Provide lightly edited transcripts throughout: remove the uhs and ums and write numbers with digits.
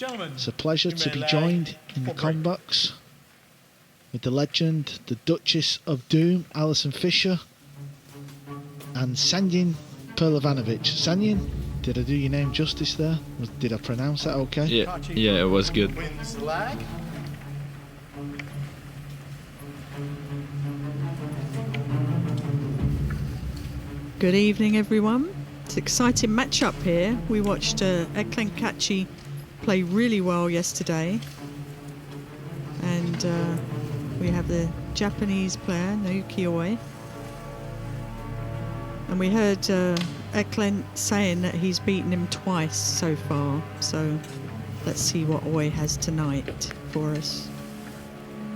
Gentlemen, it's a pleasure to be joined in the combox with the legend, the Duchess of Doom, Alison Fisher, and Sanyin Perlovanovic. Sanyin, did I do your name justice there? Did I pronounce that okay? Yeah, it was good. Wins the lag. Good evening, everyone. It's an exciting matchup here. We watched Eklent Kaçi play really well yesterday. And we have the Japanese player, Naoyuki Oi. And we heard Eklent saying that he's beaten him twice so far. So let's see what Oi has tonight for us.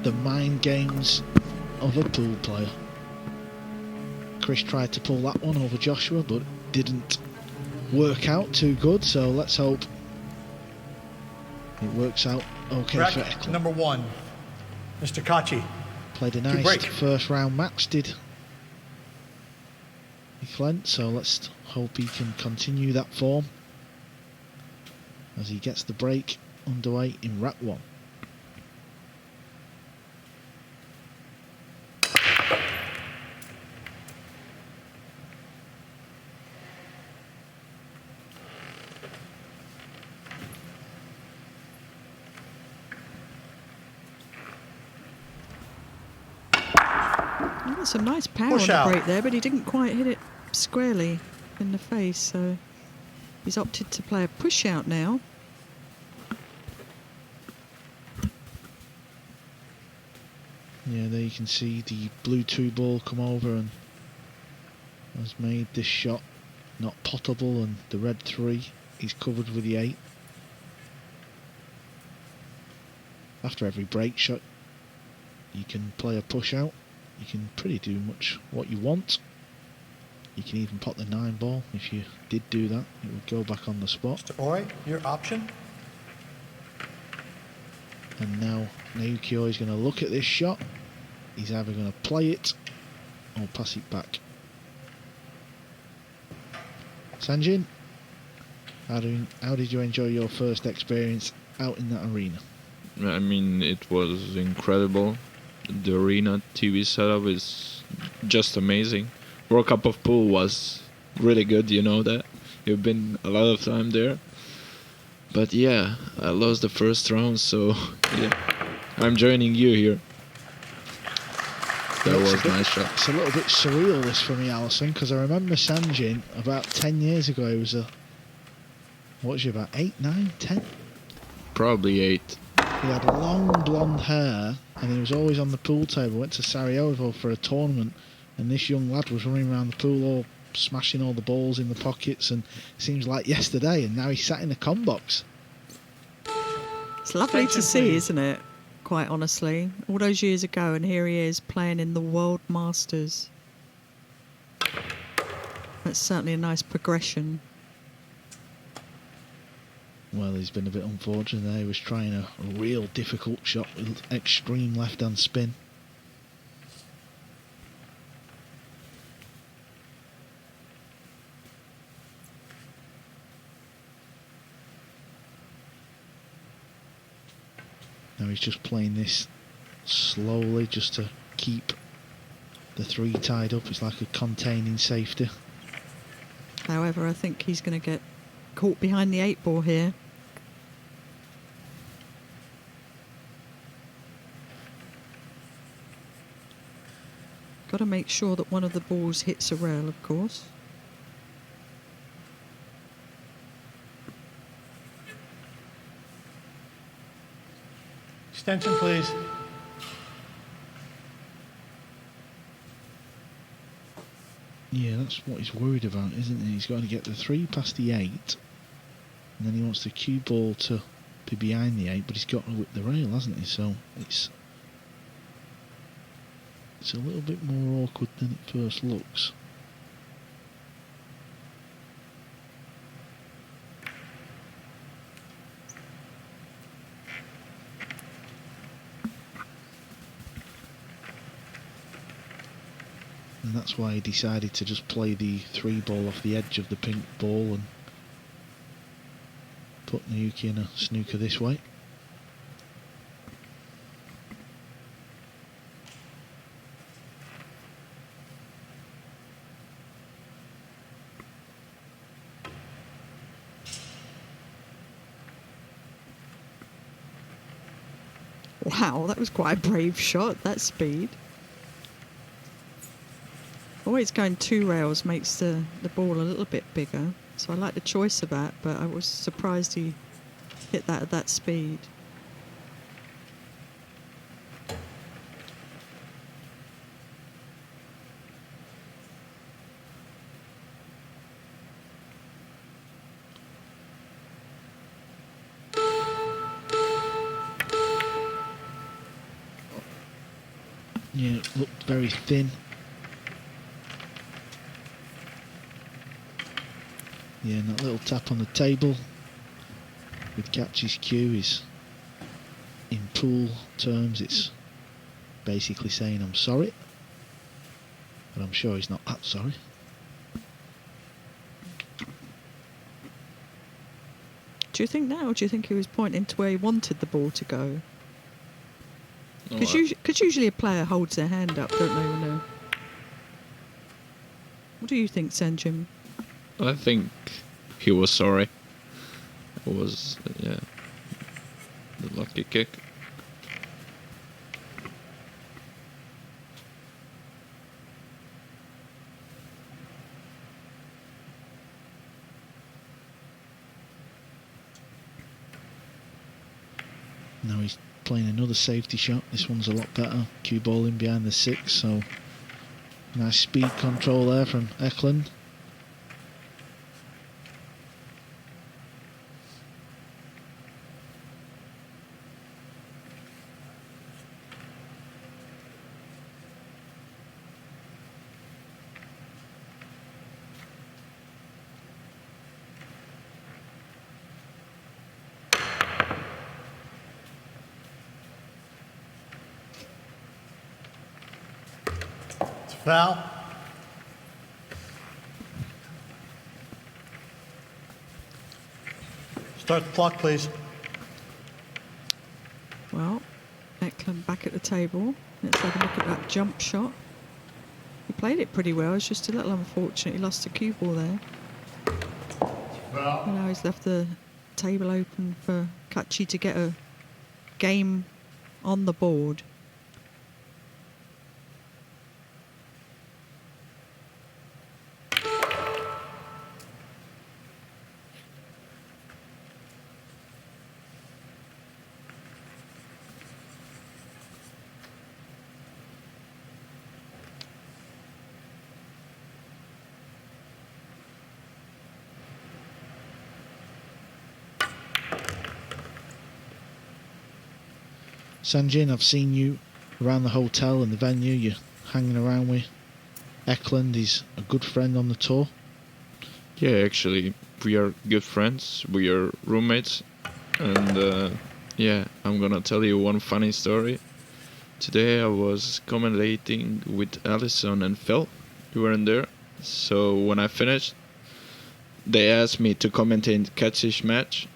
The mind games of a pool player. Chris tried to pull that one over Joshua, but didn't work out too good, so let's hope it works out okay for Eklent. Number 1, Mr. Kaçi. Played a nice first round match, did Eklent, so let's hope he can continue that form as he gets the break underway in rack 1. Some nice power on the break there, but he didn't quite hit it squarely in the face, so he's opted to play a push out now. Yeah, there you can see the blue 2 ball come over and has made this shot not potable, and the red 3 is covered with the 8. After every break shot you can play a push out. You can pretty do much what you want. You can even pot the 9 ball. If you did do that, it would go back on the spot. Mr. Oi, your option. And now Naoyuki Oi is going to look at this shot. He's either going to play it or pass it back. Sanjin, how did you enjoy your first experience out in that arena? I mean, it was incredible. The arena TV setup is just amazing. World Cup of Pool was really good, you know that. You've been a lot of time there. But yeah, I lost the first round, so yeah, I'm joining you here. That was a nice shot. It's a little bit surreal this for me, Alison, because I remember Sanjin about 10 years ago. He was what was he, about 8, 9, 10? Probably 8. He had long blonde hair and he was always on the pool table. Went to Sarajevo for a tournament, and this young lad was running around the pool all smashing all the balls in the pockets, and it seems like yesterday, and now he's sat in the com box. It's lovely to see, isn't it? Quite honestly, all those years ago, and here he is playing in the World Masters. That's certainly a nice progression. Well, he's been a bit unfortunate there. He was trying a real difficult shot with extreme left-hand spin. Now he's just playing this slowly just to keep the 3 tied up. It's like a containing safety. However, I think he's going to get caught behind the 8 ball here. Got to make sure that one of the balls hits a rail, of course. Extension, please. Yeah, that's what he's worried about, isn't he? He's got to get the 3 past the 8, and then he wants the cue ball to be behind the 8, but he's got to whip the rail, hasn't he? So it's a little bit more awkward than it first looks. And that's why he decided to just play the 3 ball off the edge of the pink ball and put Naoyuki in a snooker this way. Wow, that was quite a brave shot, that speed. Always going 2 rails makes the ball a little bit bigger, so I like the choice of that, but I was surprised he hit that at that speed. Yeah, it looked very thin. Yeah, and that little tap on the table with Kachi's cue is, in pool terms, it's basically saying I'm sorry. But I'm sure he's not that sorry. Do you think that, or do you think he was pointing to where he wanted the ball to go? No, Because usually a player holds their hand up, don't they? When what do you think, Sanjim? I think he was sorry. It was, yeah, the lucky kick. Now he's playing another safety shot. This one's a lot better. Cue ball in behind the 6, so nice speed control there from Eklent. It's a foul. Start the clock, please. Well, Eklund back at the table. Let's have a look at that jump shot. He played it pretty well. It's just a little unfortunate. He lost the cue ball there. And now he's left the table open for Kachi to get a game on the board. Sanjin, I've seen you around the hotel and the venue. You're hanging around with Eklund. He's a good friend on the tour. Yeah, actually, we are good friends. We are roommates. And yeah, I'm gonna tell you one funny story. Today I was commentating with Alison and Phil. You weren't there. So when I finished, they asked me to commentate Kaci's match.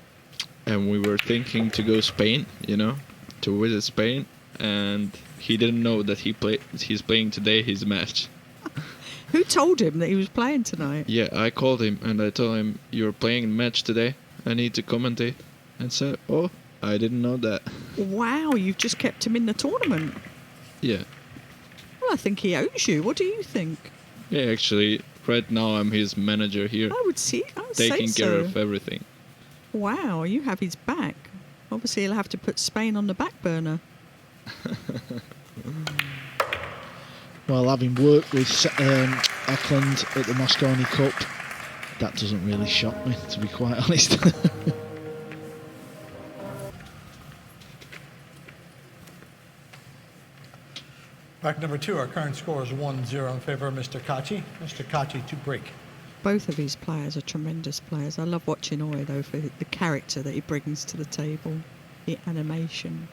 And we were thinking to go Spain, you know, to visit Spain. And he didn't know that he's playing today his match. Who told him that he was playing tonight? Yeah, I called him and I told him, you're playing a match today. I need to commentate. And said, oh, I didn't know that. Wow, you've just kept him in the tournament. Yeah. Well, I think he owes you. What do you think? Yeah, actually, right now I'm his manager here. I would say Taking so. care of everything. Wow, you have his back. Obviously, he'll have to put Spain on the back burner. Well, having worked with Eklund at the Mosconi Cup, that doesn't really shock me, to be quite honest. Back number 2, our current score is 1-0 in favor of Mr. Kaçi. Mr. Kaçi to break. Both of these players are tremendous players. I love watching Oi, though, for the character that he brings to the table, the animation.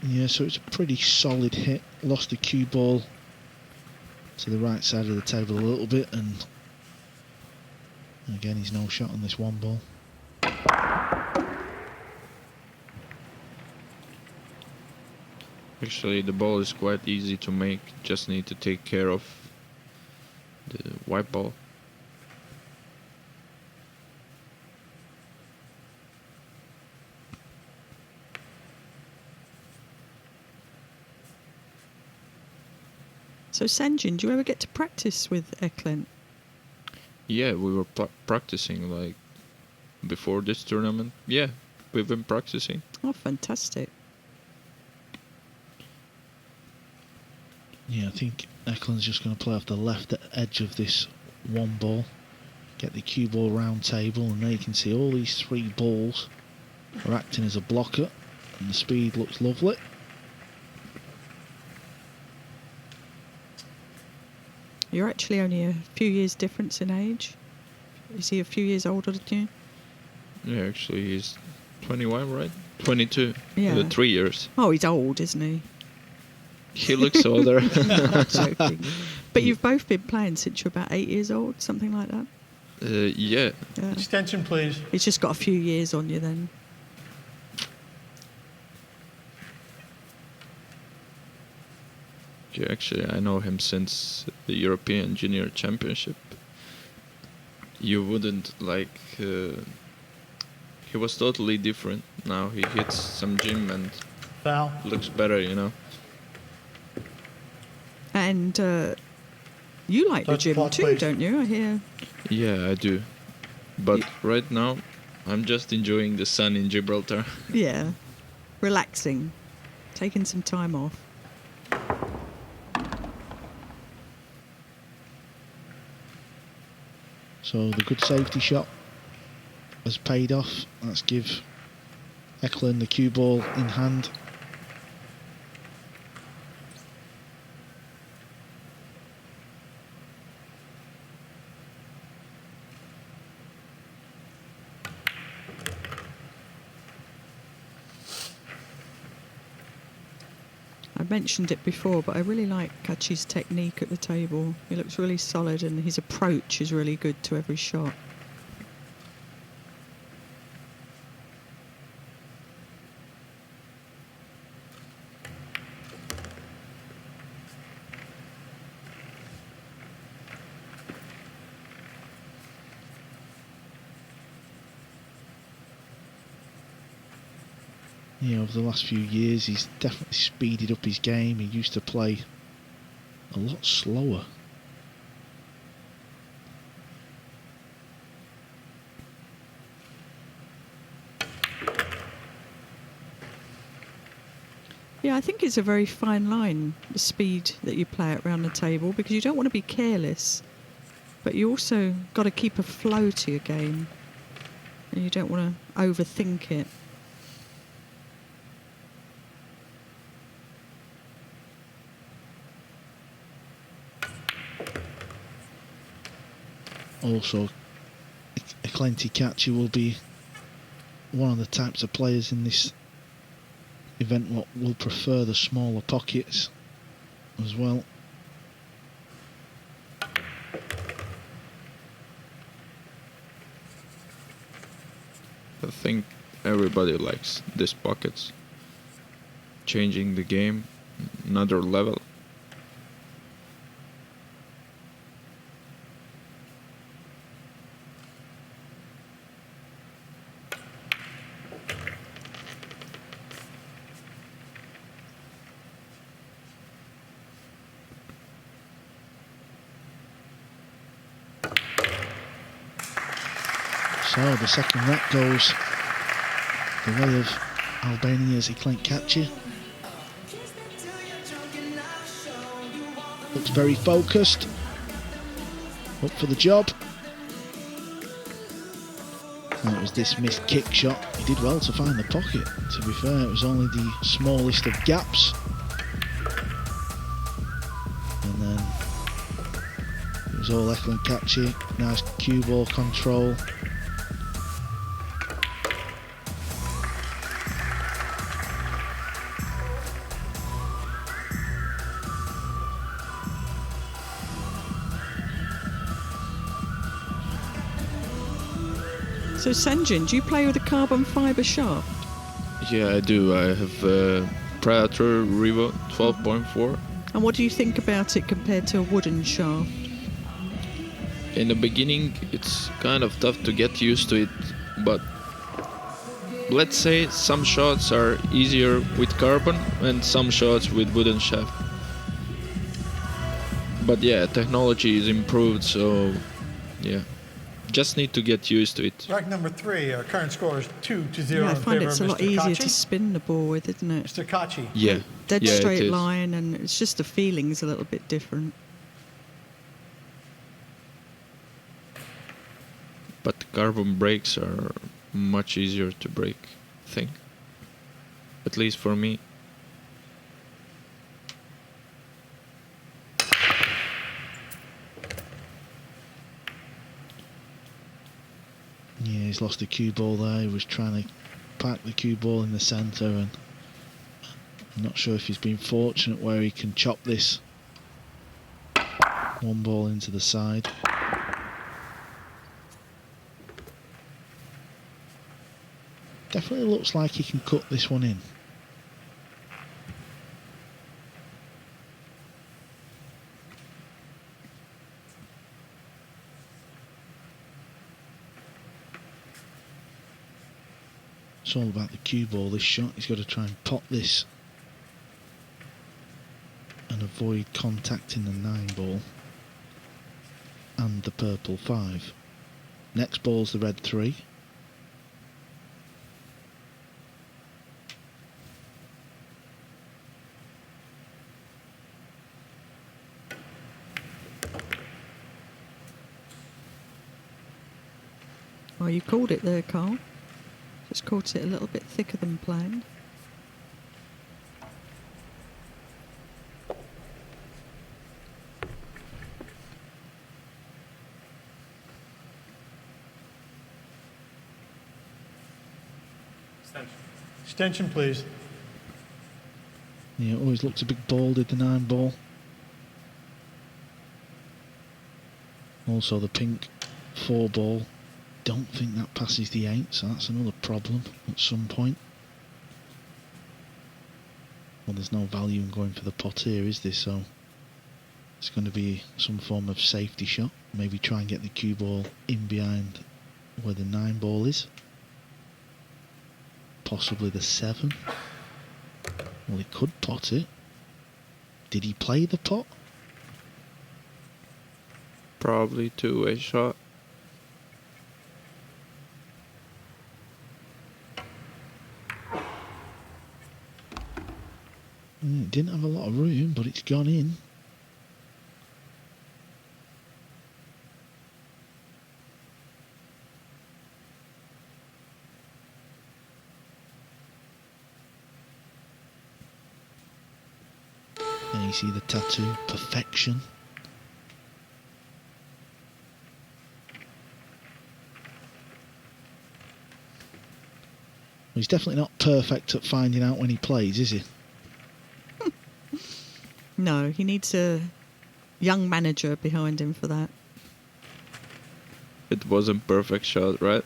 Yeah, so it's a pretty solid hit. Lost the cue ball to the right side of the table a little bit, and again, he's no shot on this one ball. Actually, the ball is quite easy to make. Just need to take care of the white ball. So Sanjin, do you ever get to practice with Eklent? Yeah, we were practicing like before this tournament. Yeah, we've been practicing. Oh, fantastic. Yeah, I think Eklund's just going to play off the left edge of this one ball, get the cue ball round table, and there you can see all these three balls are acting as a blocker, and the speed looks lovely. You're actually only a few years difference in age. Is he a few years older than you? Yeah, actually, he's 21, right? 22. Yeah. 3 years. Oh, he's old, isn't he? He looks older. I'm joking. But you've both been playing since you're about 8 years old, something like that? Yeah. Yeah. Extension, please. He's just got a few years on you then. Yeah, actually, I know him since the European Junior Championship. You wouldn't like... he was totally different. Now he hits some gym and Foul. looks better, you know. And you like the Touch gym clock, too, please. don't you? I hear. Yeah, I do. But right now, I'm just enjoying the sun in Gibraltar. Yeah. Relaxing. Taking some time off. So the good safety shot has paid off. Let's give Eklund the cue ball in hand. I mentioned it before, but I really like Kachi's technique at the table. He looks really solid and his approach is really good to every shot. You know, over the last few years, he's definitely speeded up his game. He used to play a lot slower. Yeah, I think it's a very fine line, the speed that you play it around the table, because you don't want to be careless, but you also got to keep a flow to your game, and you don't want to overthink it. Also, Eklent Kaçi will be one of the types of players in this event what will prefer the smaller pockets as well. I think everybody likes these pockets. Changing the game, another level. So the second rack goes the way of Albania's Eklent Kaçi. Looks very focused. Up for the job. And it was this missed kick shot. He did well to find the pocket. To be fair, it was only the smallest of gaps. And then it was all Eklent Kaçi. Nice cue ball control. So Sanjin, do you play with a carbon fibre shaft? Yeah, I do. I have Predator Revo 12.4. And what do you think about it compared to a wooden shaft? In the beginning, it's kind of tough to get used to it, but let's say some shots are easier with carbon and some shots with wooden shaft. But yeah, technology is improved, so yeah, just need to get used to it. Rack number 3, our current score is 2-0 Yeah, I in find favor it's of a lot Mr. easier Kaçi. to spin the ball with, isn't it? Mr. Kaçi. Yeah, Dead yeah, it straight is. line, and it's just the feeling's a little bit different. But the carbon brakes are much easier to break, I think. At least for me. Yeah, he's lost the cue ball there. He was trying to park the cue ball in the centre, and I'm not sure if he's been fortunate where he can chop this one ball into the side. Definitely looks like he can cut this one in. It's all about the cue ball, this shot. He's got to try and pot this and avoid contacting the 9 ball and the purple 5. Next ball's the red 3. Well, you called it there, Carl. Just caught it a little bit thicker than planned. Extension, please. Yeah, always looked a big ball, did the 9 ball. Also the pink 4 ball. Don't think that passes the 8, so that's another problem at some point. Well, there's no value in going for the pot here, is there? So it's going to be some form of safety shot. Maybe try and get the cue ball in behind where the 9 ball is. Possibly the 7. Well, he could pot it. Did he play the pot? Probably two-way shot. It didn't have a lot of room, but it's gone in. There you see the tattoo, perfection. Well, he's definitely not perfect at finding out when he plays, is he? No, he needs a young manager behind him for that. It wasn't perfect shot, right?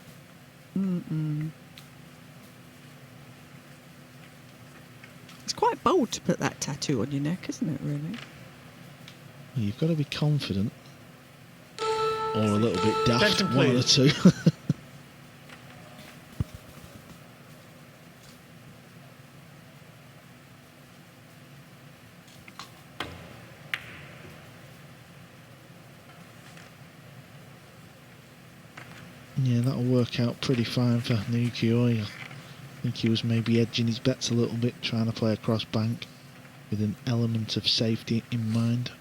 It's quite bold to put that tattoo on your neck, isn't it, really? Well, you've got to be confident. Or a little bit daft, Attention, one of the please. two. Yeah, that'll work out pretty fine for Naoyuki Oi. I think he was maybe edging his bets a little bit, trying to play across bank with an element of safety in mind.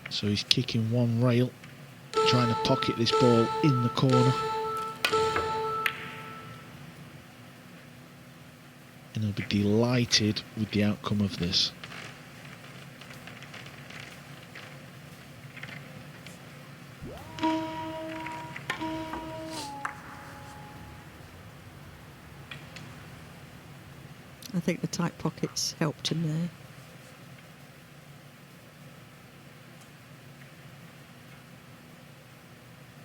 So he's kicking one rail, trying to pocket this ball in the corner. And he'll be delighted with the outcome of this. think the tight pockets helped him there.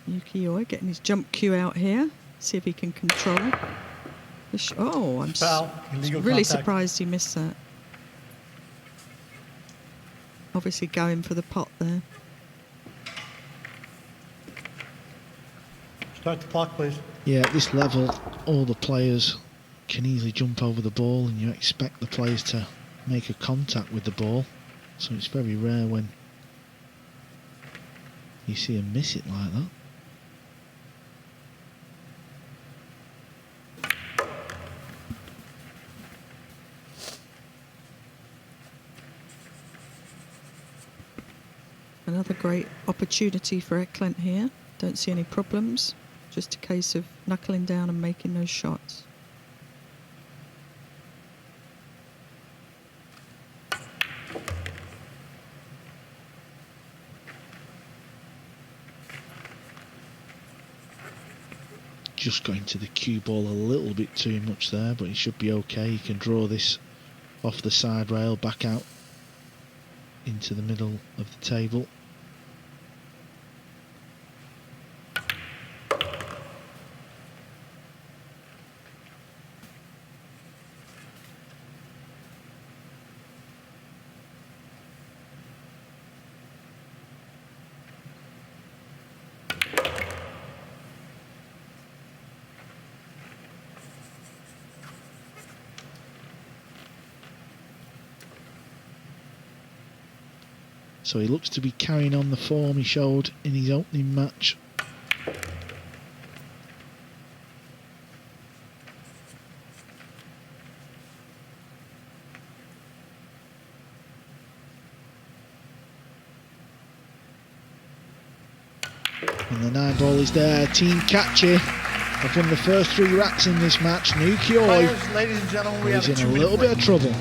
Yuki Oi getting his jump cue out here. See if he can control. Oh, I'm Foul, illegal really contact. surprised he missed that. Obviously going for the pot there. Start the clock, please. Yeah, at this level, all the players can easily jump over the ball, and you expect the players to make a contact with the ball. So it's very rare when you see them miss it like that. Another great opportunity for Eklent here. Don't see any problems. Just a case of knuckling down and making those shots. Just going to the cue ball a little bit too much there, but he should be okay. He can draw this off the side rail back out into the middle of the table. So he looks to be carrying on the form he showed in his opening match. And the 9 ball is there. Team Kaçi have won the first 3 racks in this match. Naoyuki Oi Players, ladies and gentlemen, we have is a in a 2-minute little bit break. of trouble.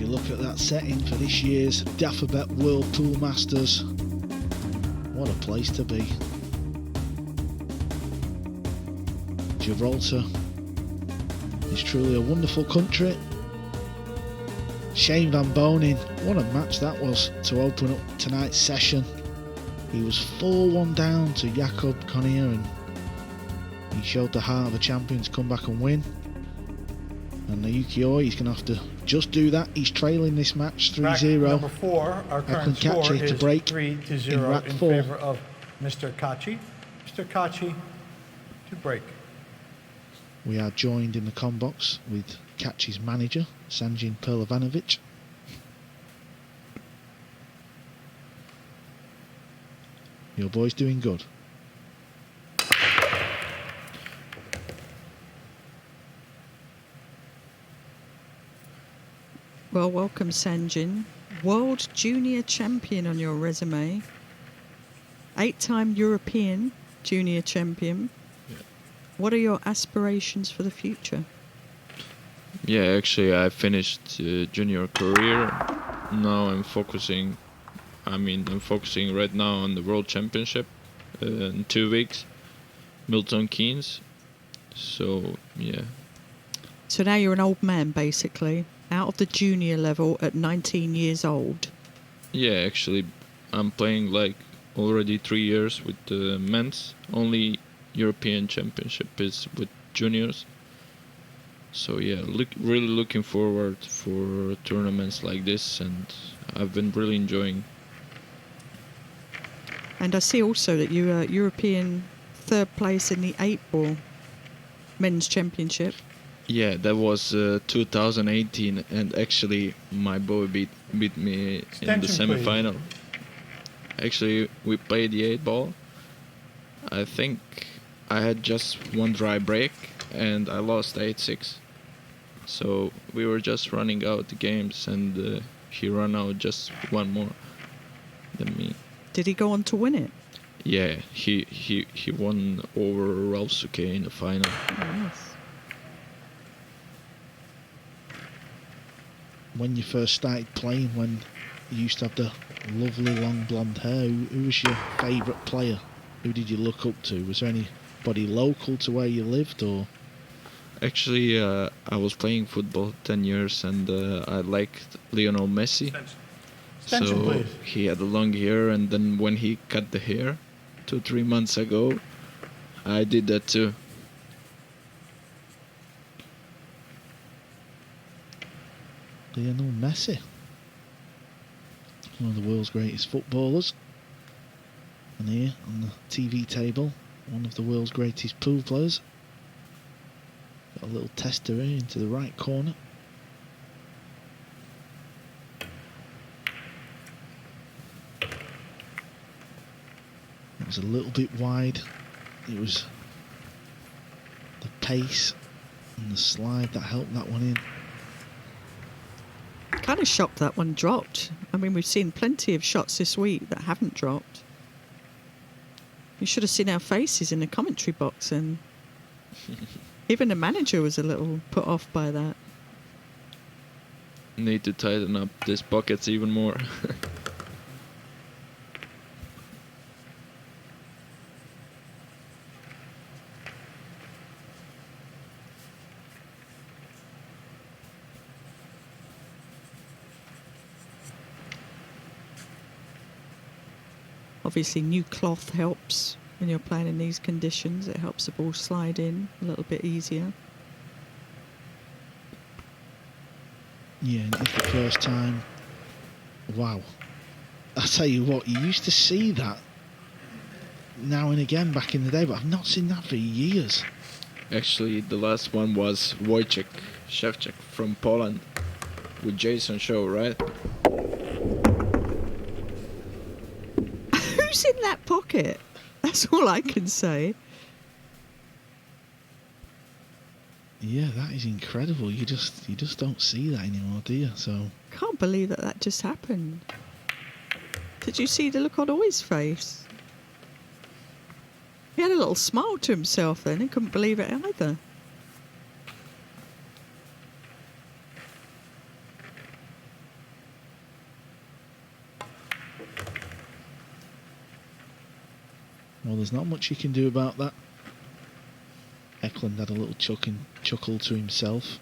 you look at that setting for this year's Dafabet World Pool Masters, what a place to be. Gibraltar is truly a wonderful country. Shane Van Bonen, what a match that was to open up tonight's session. He was 4-1 down to Jakob Connier, and he showed the heart of a champion to come back and win. And Naoyuki Oi, he's going to have to just do that. He's trailing this match 3-0. Rack number 4, our current Eklent score Kaçi is to break 3-0 in rack in 4. favor of Mr. Kaçi. Mr. Kaçi to break. We are joined in the com box with Kaçi's manager, Sanjin Perlovanovic. Your boy's doing good. Well, welcome, Sanjin. World Junior Champion on your resume. 8-time European Junior Champion. Yeah. What are your aspirations for the future? Yeah, actually, I finished junior career. Now I'm focusing right now on the World Championship in 2 weeks, Milton Keynes. So, yeah. So now you're an old man, basically, out of the junior level at 19 years old. Yeah, actually, I'm playing like already 3 years with the men's. Only European Championship is with juniors. So yeah, really looking forward for tournaments like this, and I've been really enjoying. And I see also that you are European 3rd place in the 8-ball men's championship. Yeah, that was 2018, and actually my boy beat me in the Extension, semi-final. Actually, we played the 8-ball. I think I had just one dry break, and I lost 8-6. So we were just running out the games, and he ran out just one more than me. Did he go on to win it? Yeah, he won over Ralph Suke in the final. Yes. When you first started playing, when you used to have the lovely long blonde hair, who was your favourite player? Who did you look up to? Was there anybody local to where you lived, or? Actually, I was playing football 10 years, and I liked Lionel Messi. Extension, So please. he had the long hair, and then when he cut the hair 2-3 months ago, I did that too. Lionel Messi, one of the world's greatest footballers. And here on the TV table, one of the world's greatest pool players. Got a little tester here into the right corner. It was a little bit wide. It was the pace and the slide that helped that one in. Kind of shocked that one dropped. I mean, we've seen plenty of shots this week that haven't dropped. You should have seen our faces in the commentary box, and even the manager was a little put off by that. Need to tighten up these pockets even more. Obviously, new cloth helps when you're playing in these conditions. It helps the ball slide in a little bit easier. Yeah, and it's the first time. Wow. I tell you what, you used to see that now and again back in the day, but I've not seen that for years. Actually, the last one was Wojciech Szewczak from Poland with Jason Show, right? Who's in that pocket? That's all I can say. Yeah, that is incredible. You just don't see that anymore, do you? So Can't believe that just happened. Did you see the look on Oi's face? He had a little smile to himself then and couldn't believe it either. Well, there's not much you can do about that. Eklent had a little chuckle to himself.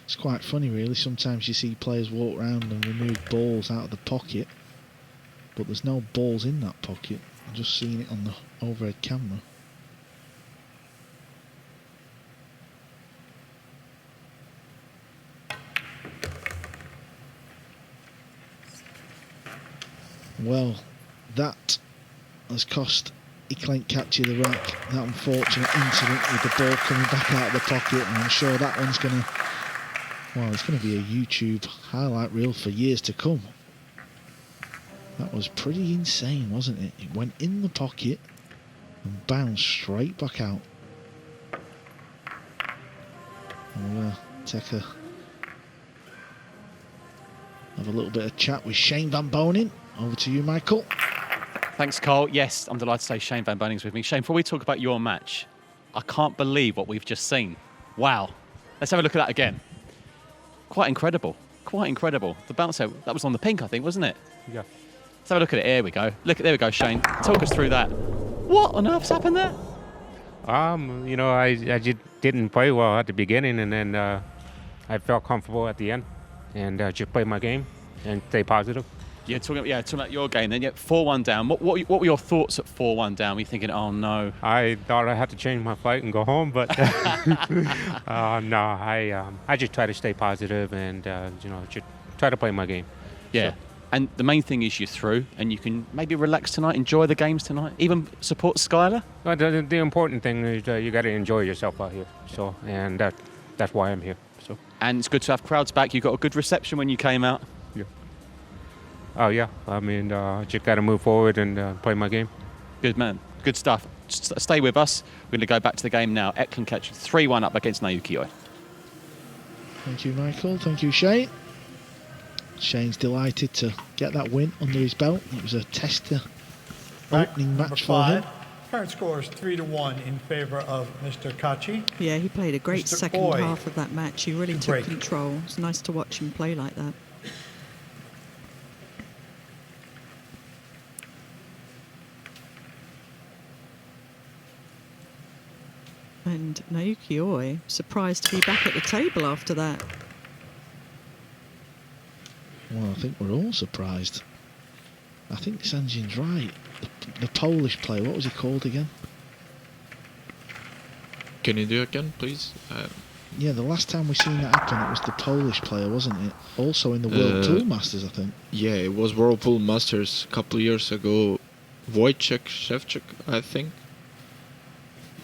It's quite funny, really. Sometimes you see players walk around and remove balls out of the pocket, but there's no balls in that pocket. I'm just seeing it on the overhead camera. Well, that has cost Eklent Kaçi the rack. That unfortunate incident with the ball coming back out of the pocket, and I'm sure that one's going to, well, it's going to be a YouTube highlight reel for years to come. That was pretty insane, wasn't it? It went in the pocket and bounced straight back out. I'm going to have a little bit of chat with Shane Van Bonen. Over to you, Michael. Thanks, Carl. Yes, I'm delighted to say Shane Van Boning's with me. Shane, before we talk about your match, I can't believe what we've just seen. Wow. Let's have a look at that again. Quite incredible. Quite incredible. The bounce out, that was on the pink, I think, wasn't it? Yeah. Let's have a look at it. Here we go. There we go, Shane. Talk us through that. What on earth's happened there? You know, I just didn't play well at the beginning, and then I felt comfortable at the end, and just played my game and stay positive. You're talking about your game then. 4-1 down. What were your thoughts at 4-1 down? Were you thinking, oh no? I thought I had to change my flight and go home, but no. I just try to stay positive and you know, just try to play my game. Yeah. So. And the main thing is you're through, and you can maybe relax tonight, enjoy the games tonight, even support Skylar. Well, the important thing is you got to enjoy yourself out here. So, and that's why I'm here. So. And it's good to have crowds back. You got a good reception when you came out. Yeah. Oh yeah. I mean, just got to move forward and play my game. Good man. Good stuff. Just stay with us. We're going to go back to the game now. Eklent Kaçi 3-1 up against Naoyuki Oi. Thank you, Michael. Thank you, Shane. Shane's delighted to get that win under his belt. It was a tester opening match for him. Current score is 3-1 in favour of Mr. Kaçi. Yeah, he played a great Mr. second Oi. half of that match. He really took Great. control. It's nice to watch him play like that. And Naoyuki Oi, surprised to be back at the table after that. Well, I think we're all surprised. I think Sanjin's right. The Polish player, what was he called again? Can you do again, please? Yeah, the last time we seen that happen, it was the Polish player, wasn't it? Also in the World Pool Masters, I think. Yeah, it was Whirlpool Masters a couple of years ago. Wojciech Szewczuk, I think.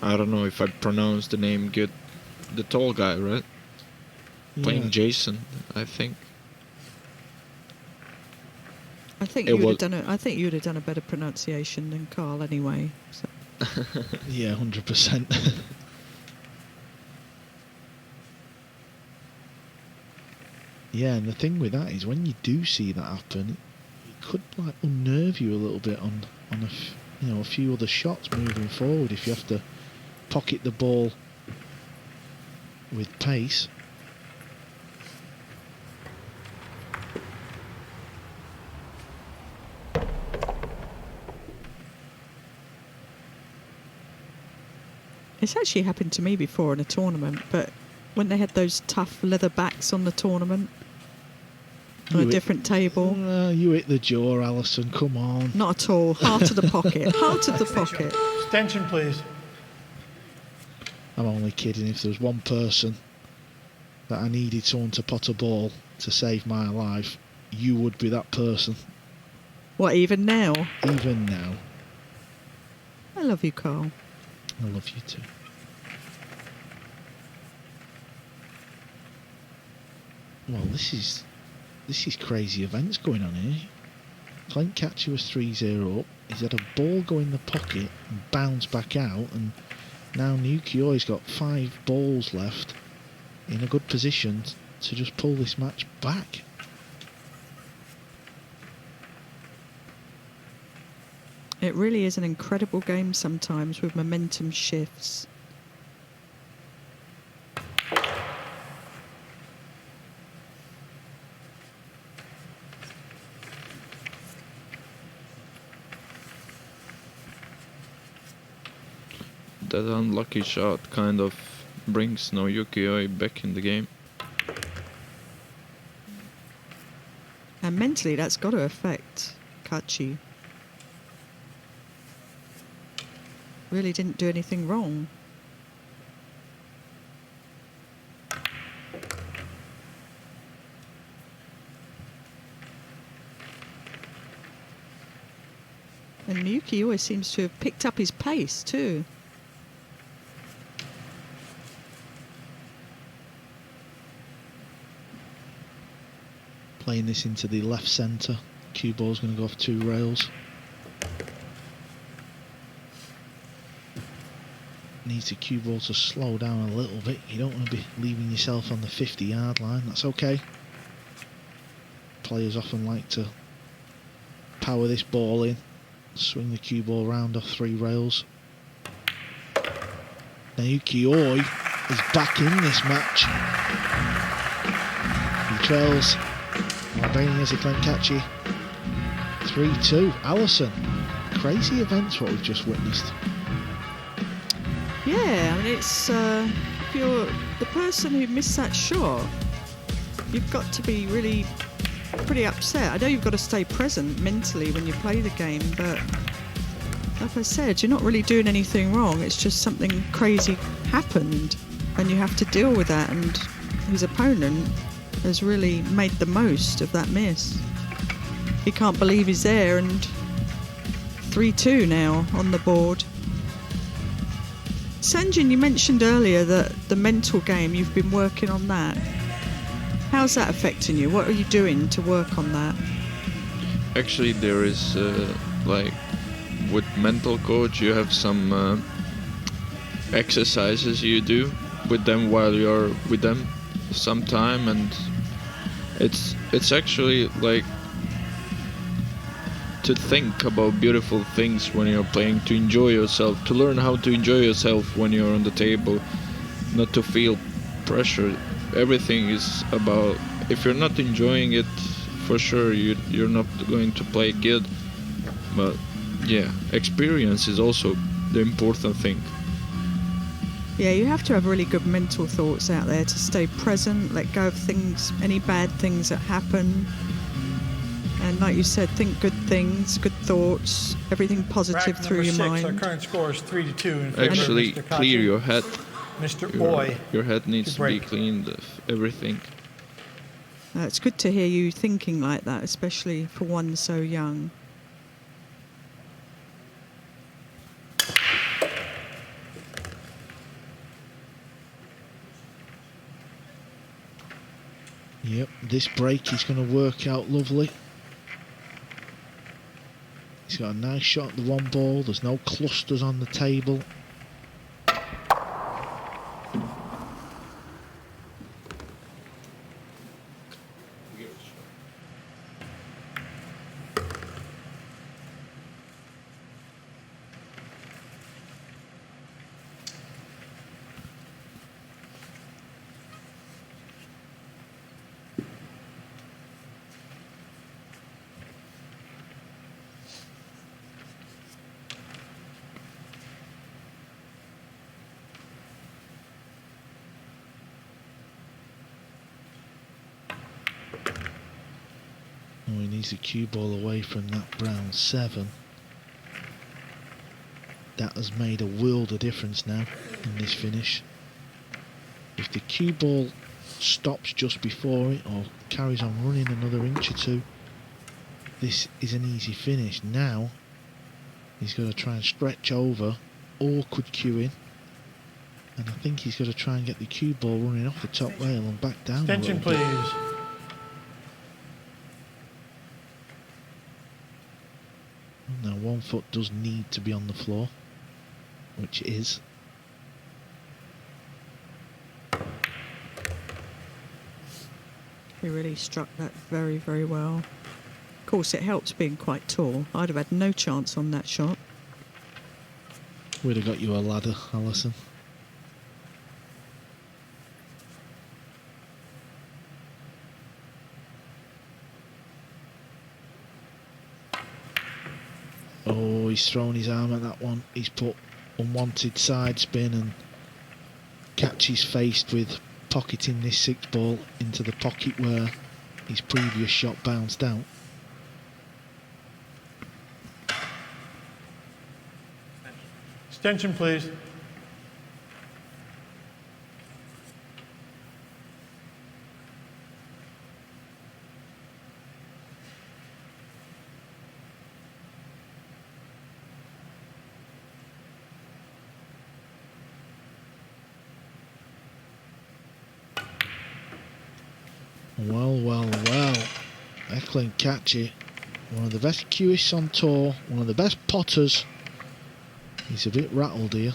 I don't know if I pronounced the name good. The tall guy, right? Playing Yeah. Jason, I think. I think It you would was- have done I think you would have done a better pronunciation than Carl anyway. So. Yeah, 100%. Yeah, and the thing with that is when you do see that happen, it could like unnerve you a little bit on a few other shots moving forward if you have to pocket the ball with pace. It's actually happened to me before in a tournament, but when they had those tough leather backs on the tournament, on a different table. You hit the jaw, Alison, come on. Not at all. Heart of the pocket. Heart of the pocket. Extension, please. I'm only kidding. If there was one person that I needed someone to pot a ball to save my life, you would be that person. What, even now? Even now. I love you, Carl. I love you too. Well, this is crazy events going on here. Eklent Kaçi was 3-0 up. He's had a ball go in the pocket and bounce back out, and now Naoyuki Oi's got 5 balls left in a good position to just pull this match back. It really is an incredible game sometimes with momentum shifts. that unlucky shot kind of brings Naoyuki Oi back in the game. And mentally, that's got to affect Kaçi. Really didn't do anything wrong. And Naoyuki Oi seems to have picked up his pace too. Playing this into the left centre. Cue ball's going to go off 2 rails. Needs the cue ball to slow down a little bit. You don't want to be leaving yourself on the 50-yard line. That's okay. Players often like to power this ball in. Swing the cue ball round off 3 rails. Naoyuki Oi is back in this match. He trails Albania's Eklent Kaçi 3-2. Alison, crazy events what we've just witnessed. Yeah, I mean, it's if you're the person who missed that shot, you've got to be really pretty upset. I know you've got to stay present mentally when you play the game, but like I said, you're not really doing anything wrong. It's just something crazy happened and you have to deal with that, and his opponent has really made the most of that miss. He can't believe he's there, and 3-2 now on the board. Sanjin, you mentioned earlier that the mental game, you've been working on that. How's that affecting you? What are you doing to work on that? Actually, there is like with mental coach, you have some exercises you do with them while you're with them some time, and it's actually like to think about beautiful things when you're playing, to enjoy yourself, to learn how to enjoy yourself when you're on the table, not to feel pressure. Everything is about, if you're not enjoying it, for sure you're not going to play good. But yeah, experience is also the important thing. Yeah, you have to have really good mental thoughts out there to stay present, let go of things, any bad things that happen. And like you said, think good things, good thoughts, everything positive Bracket through number your 6, mind. our current score is 3-2 in favor Actually, of Mr. clear Kaçi. your head. Mr. Oi. Your head needs to be break. cleaned of everything. It's good to hear you thinking like that, especially for one so young. Yep, this break is going to work out lovely. He's got a nice shot at the 1 ball. There's no clusters on the table. Oh, he needs the cue ball away from that brown 7. That has made a world of difference now in this finish. If the cue ball stops just before it or carries on running another inch or 2, this is an easy finish. Now he's got to try and stretch over, or could cue in. And I think he's got to try and get the cue ball running off the top rail and back down a Attention, little bit. please. Now 1 foot does need to be on the floor, which it is. He really struck that very, very well. Of course, it helps being quite tall. I'd have had no chance on that shot. Would have got you a ladder, Alison. Oh, he's thrown his arm at that one. He's put unwanted side spin, and Kachi's faced with pocketing this 6 ball into the pocket where his previous shot bounced out. Extension, please. Well. Eklent Kaçi, one of the best cueists on tour, one of the best potters. He's a bit rattled here.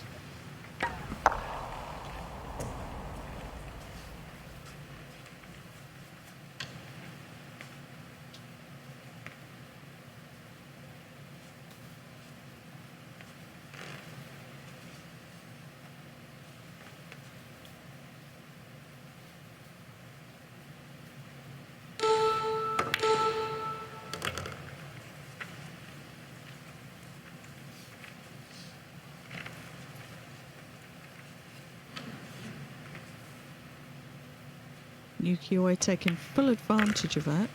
Naoyuki Oi taking full advantage of that.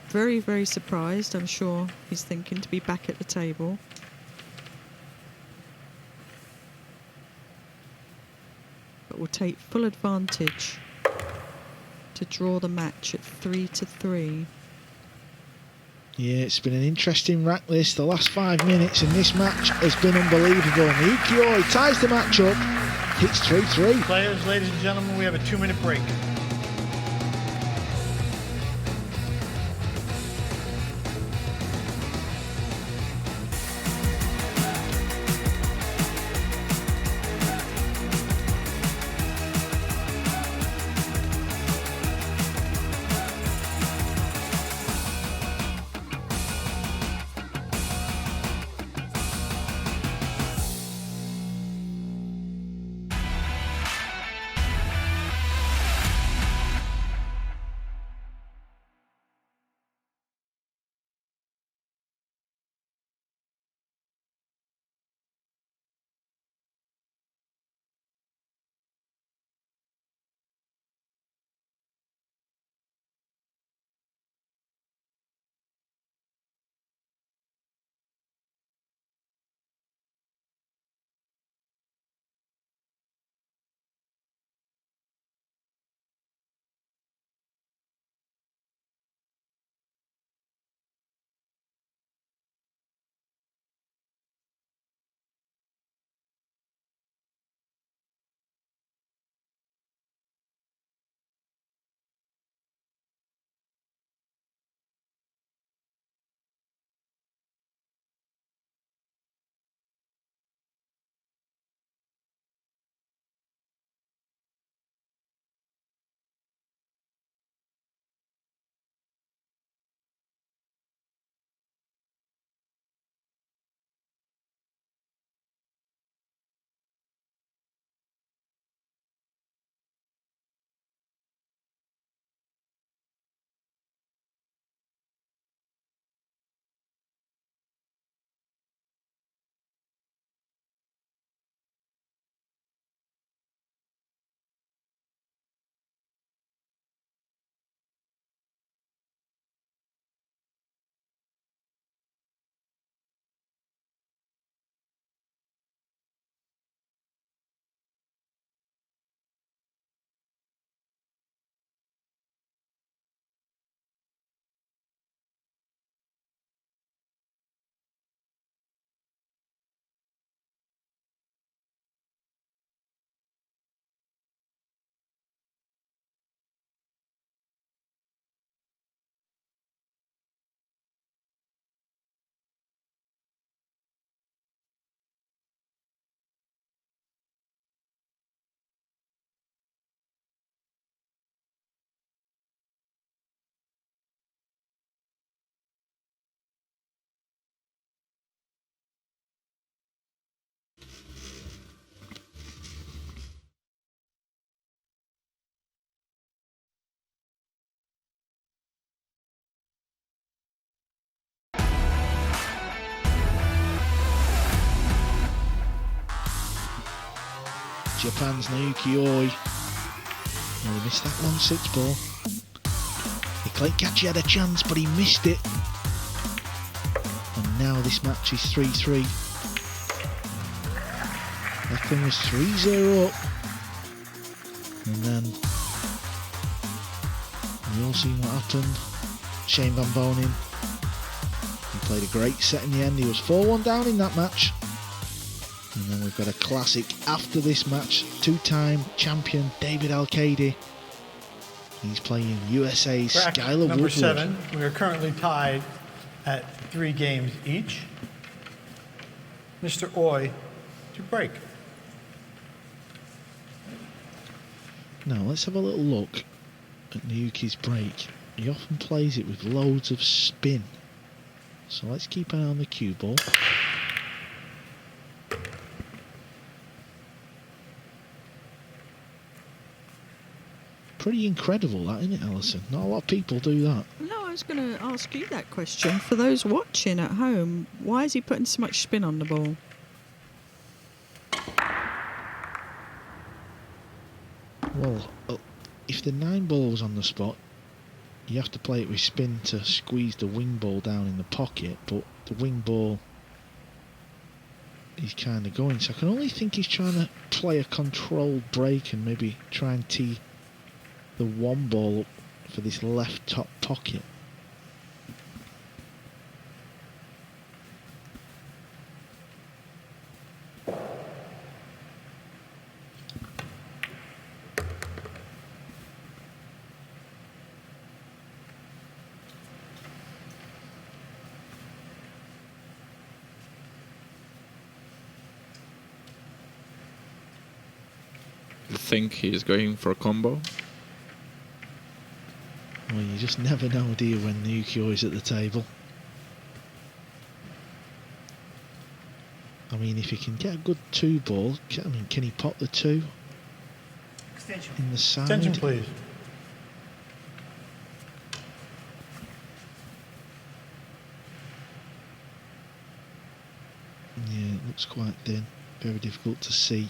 Very, very surprised. I'm sure he's thinking to be back at the table. But will take full advantage to draw the match at 3-3. Yeah, it's been an interesting rack list. The last 5 minutes in this match has been unbelievable. Naoyuki Oi ties the match up. It's 3-3. Players, ladies and gentlemen, we have a 2-minute break. Japan's Naoyuki Oi. Oh, he missed that 1-6 ball. Eklent Kaçi had a chance, but he missed it. And now this match is 3-3. Eklent was 3-0 up. And then we all seen what happened. Shane Van Bonin. He played a great set in the end. He was 4-1 down in that match. And then we've got a classic after this match. Two-time champion David Al-Qaedi. He's playing USA's Bracket Skylar number Woodward. 7. We are currently tied at 3 games each. Mr. Oi to break. Now let's have a little look at Naoyuki's break. He often plays it with loads of spin. So let's keep an eye on the cue ball. Pretty incredible that, isn't it, Alison? Not a lot of people do that. No, I was going to ask you that question. For those watching at home, why is he putting so much spin on the ball? Well, if the 9 ball was on the spot, you have to play it with spin to squeeze the wing ball down in the pocket, but the wing ball is kind of going. So I can only think he's trying to play a controlled break and maybe try and tee the 1 ball up for this left top pocket. I think he's going for a combo. Well, you just never know, do you, when Naoyuki Oi is at the table. I mean, if he can get a good 2 ball, can he pop the 2 in the side? Attention, please. Yeah, it looks quite thin. Very difficult to see.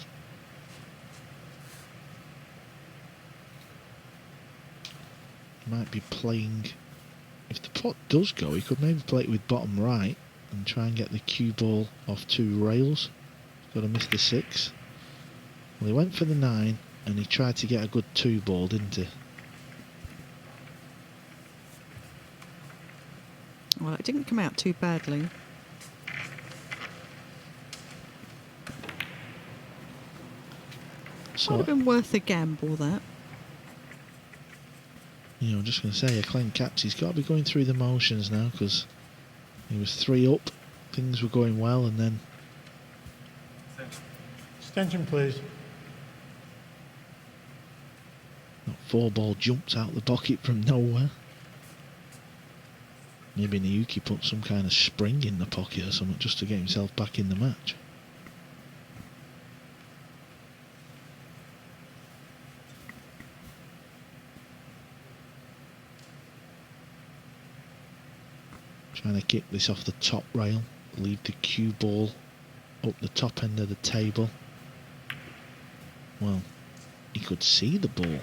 He might be playing... If the pot does go, he could maybe play it with bottom right and try and get the cue ball off 2 rails. Got to miss the 6. Well, he went for the 9 and he tried to get a good 2 ball, didn't he? Well, it didn't come out too badly. So, Might have been worth a gamble, that. you know, I'm just going to say, Eklent Kaçi's got to be going through the motions now, because he was 3 up, things were going well, and then Attention, please. that 4 ball jumped out the pocket from nowhere. Maybe Naoyuki put some kind of spring in the pocket or something just to get himself back in the match. Trying to kick this off the top rail, leave the cue ball up the top end of the table. Well, he could see the ball,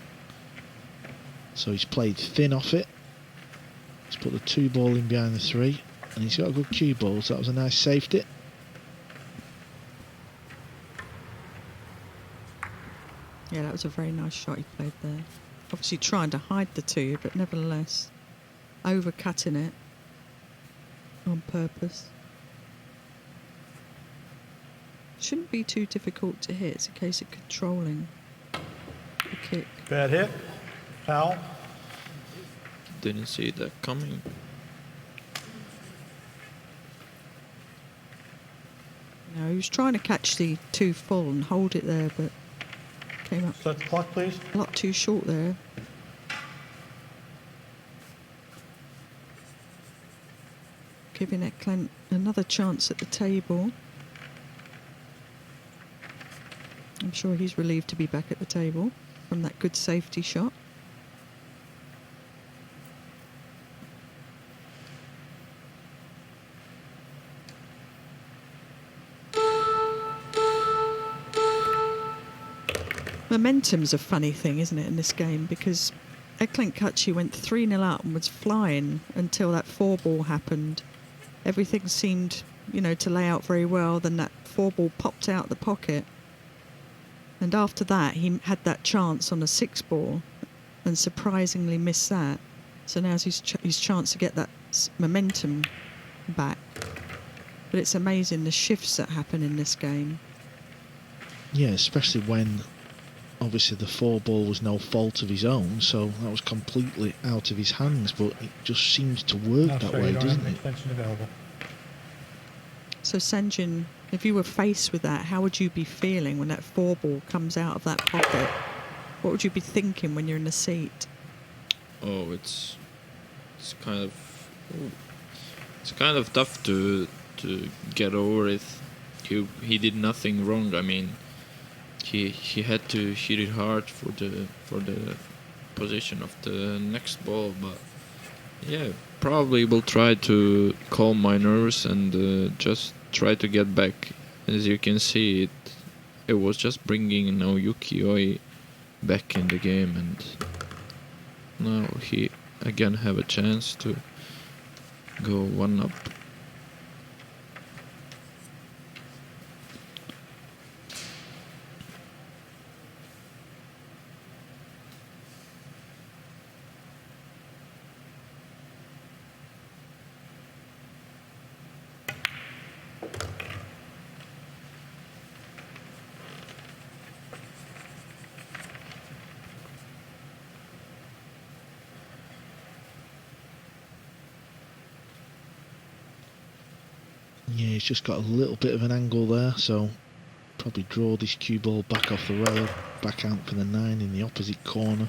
so he's played thin off it. He's put the 2 ball in behind the 3, and he's got a good cue ball, so that was a nice safety. Yeah, that was a very nice shot he played there. Obviously trying to hide the 2, but nevertheless overcutting it on purpose. Shouldn't be too difficult to hit. It's a case of controlling the kick. Bad hit. Foul. Didn't see that coming. No, he was trying to catch the 2 full and hold it there, but came up Start the clock, please. a lot too short there. Giving Eklent another chance at the table. I'm sure he's relieved to be back at the table from that good safety shot. Momentum's a funny thing, isn't it, in this game? Because Eklent Kaçi went 3-0 up and was flying until that 4-ball happened. Everything seemed, to lay out very well. Then that 4-ball popped out the pocket. And after that, he had that chance on a 6-ball and surprisingly missed that. So now's his chance to get that momentum back. But it's amazing the shifts that happen in this game. Yeah, especially when obviously the 4-ball was no fault of his own, so that was completely out of his hands, but it just seems to work No, that sir, way, you don't have doesn't an it? extension available. So Sanjin, if you were faced with that, how would you be feeling when that 4-ball comes out of that pocket? What would you be thinking when you're in the seat? Oh, it's kind of tough to get over it. He did nothing wrong. I mean, he had to hit it hard for the position of the next ball, but yeah, probably will try to calm my nerves and just try to get back. As you can see, it was just bringing Naoyuki Oi back in the game, and now he again have a chance to go 1-up. Yeah, he's just got a little bit of an angle there, so probably draw this cue ball back off the rail, back out for the 9 in the opposite corner.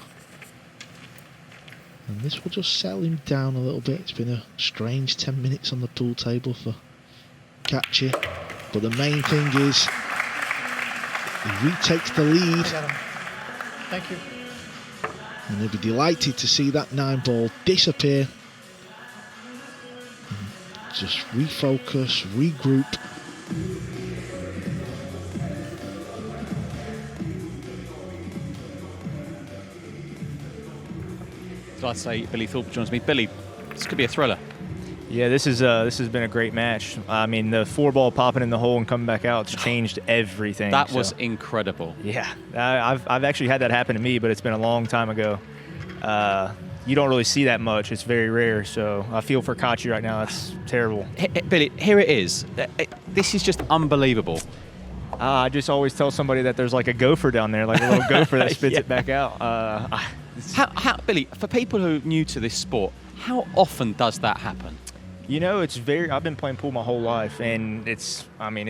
And this will just settle him down a little bit. It's been a strange 10 minutes on the pool table for Kaçi, but the main thing is he retakes the lead. I got him. Thank you. And he'll be delighted to see that 9-ball disappear. And just refocus, regroup. So I'd say Billy Thorpe joins me. Billy, this could be a thriller. Yeah, this has been a great match. I mean, the 4-ball popping in the hole and coming back out, it's changed everything. That was so. incredible. Yeah, I've actually had that happen to me, but it's been a long time ago. You don't really see that much. It's very rare. So I feel for Kaçi right now. It's terrible. Billy, here it is. This is just unbelievable. I just always tell somebody that there's like a gopher down there, like a little gopher that spits Yeah. it back out. Billy, for people who are new to this sport, how often does that happen? You know, I've been playing pool my whole life, and it's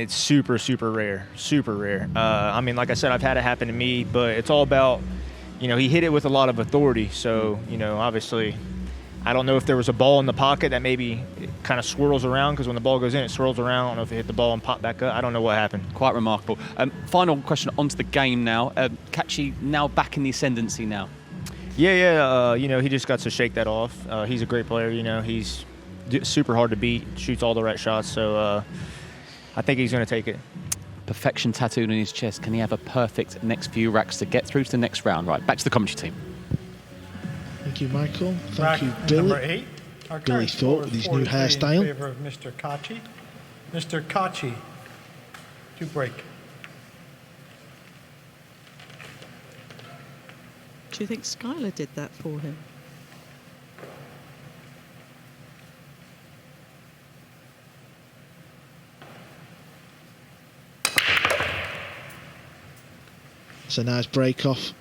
super, super rare. Super rare. I mean, like I said, I've had it happen to me, but it's all about, he hit it with a lot of authority. So, obviously, I don't know if there was a ball in the pocket that maybe kind of swirls around, because when the ball goes in, it swirls around. I don't know if it hit the ball and popped back up. I don't know what happened. Quite remarkable. Final question onto the game now. Kaçi now back in the ascendancy now. Yeah. He just got to shake that off. He's a great player. He's super hard to beat, shoots all the right shots. So I think he's going to take it. Perfection tattooed on his chest. Can he have a perfect next few racks to get through to the next round? Right, back to the commentary team. Thank you, Michael. Thank Rack you, number Billy. 8. Our Billy current score Thorpe with is his new 4-3 hairstyle. in favor of Mr. Kaçi. Mr. Kaçi to break. Do you think Skylar did that for him? It's a nice break off.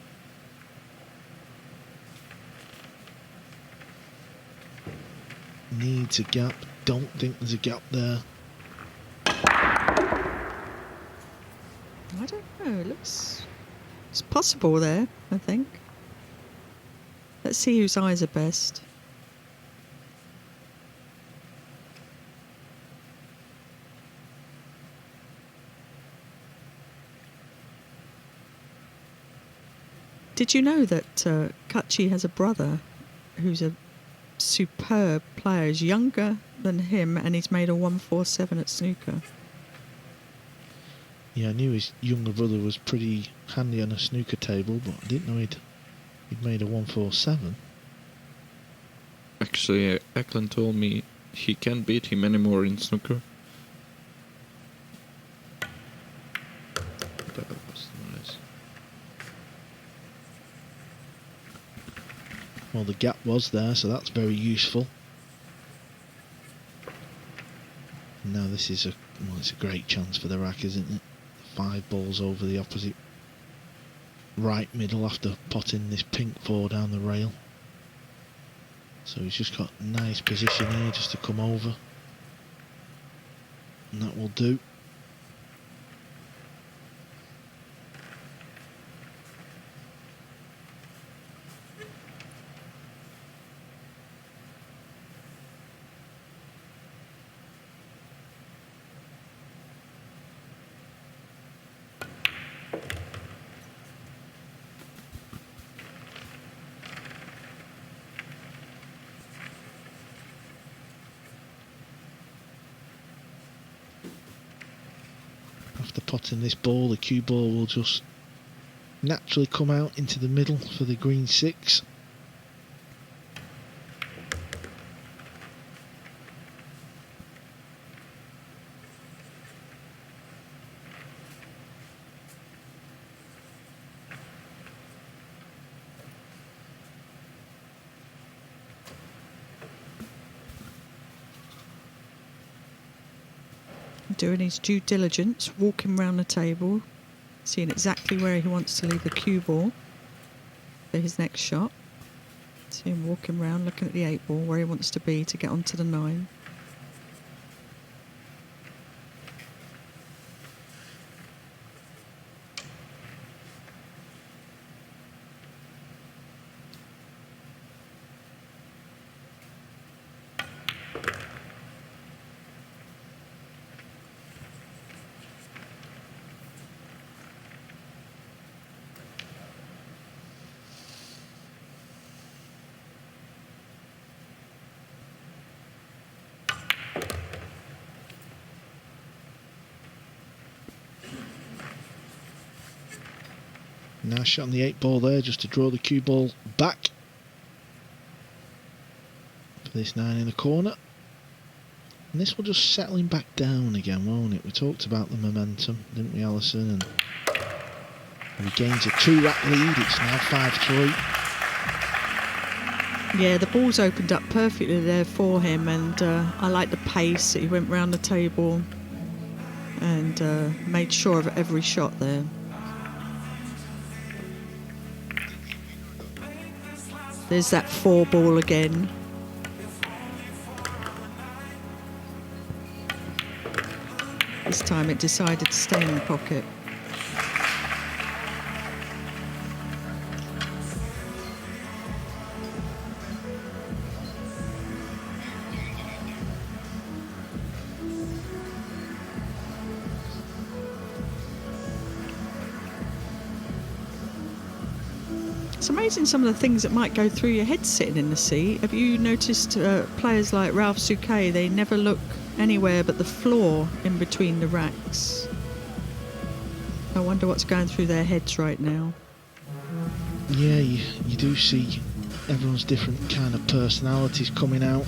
Needs a gap. Don't think there's a gap there. I don't know. It's possible there, I think. Let's see whose eyes are best. Did you know that Kaçi has a brother who's a superb player? He's younger than him, and he's made a 147 at snooker. Yeah, I knew his younger brother was pretty handy on a snooker table, but I didn't know he'd made a 147. Actually, Eklent told me he can't beat him anymore in snooker. That was nice. Well, the gap was there, so that's very useful. And now this is it's a great chance for the rack, isn't it? 5 balls over the opposite right middle after potting this pink 4 down the rail. So he's just got nice position here just to come over. And that will do. After potting this ball, the cue ball will just naturally come out into the middle for the green 6. Doing his due diligence, walking round the table, seeing exactly where he wants to leave the cue ball for his next shot. See him walking around, looking at the 8 ball, where he wants to be to get onto the 9. Nice shot on the 8 ball there, just to draw the cue ball back for this 9 in the corner. And this will just settle him back down again, won't it? We talked about the momentum, didn't we, Alison? And he gains a 2-rack lead. It's now 5-3. Yeah, the ball's opened up perfectly there for him, and I like the pace that he went round the table and made sure of every shot there. There's that 4 ball again. This time it decided to stay in the pocket. It's amazing some of the things that might go through your head sitting in the seat. Have you noticed players like Ralph Souquet, they never look anywhere but the floor in between the racks? I wonder what's going through their heads right now. Yeah, you do see everyone's different kind of personalities coming out.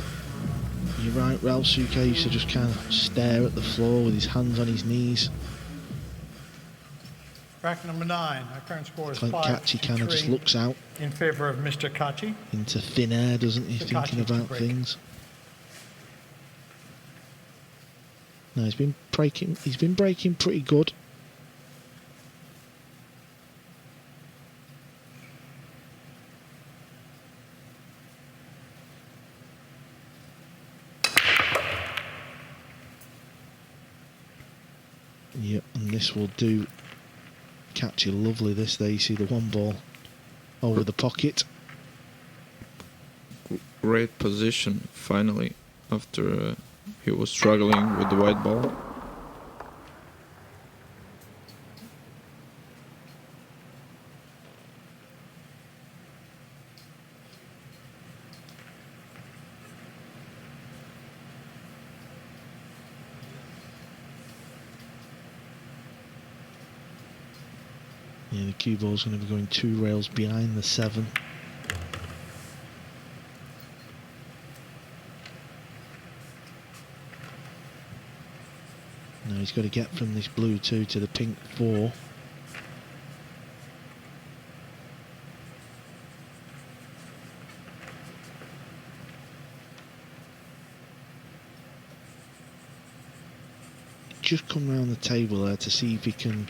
You're right, Ralph Souquet used to just kind of stare at the floor with his hands on his knees. Rack number 9, our current score is Eklent Kaçi kind of just 5-3 looks out in favor of Mr. Kaçi. into thin air, doesn't he, Mr. thinking Kaçi to about break. things. No, he's been breaking pretty good. Yep, and this will do Kaçi lovely this there. You see the 1 ball over the pocket. Great position, finally, after he was struggling with the white ball. Yeah, the cue ball's going to be going 2 rails behind the 7. Now he's got to get from this blue 2 to the pink 4. Just come round the table there to see if he can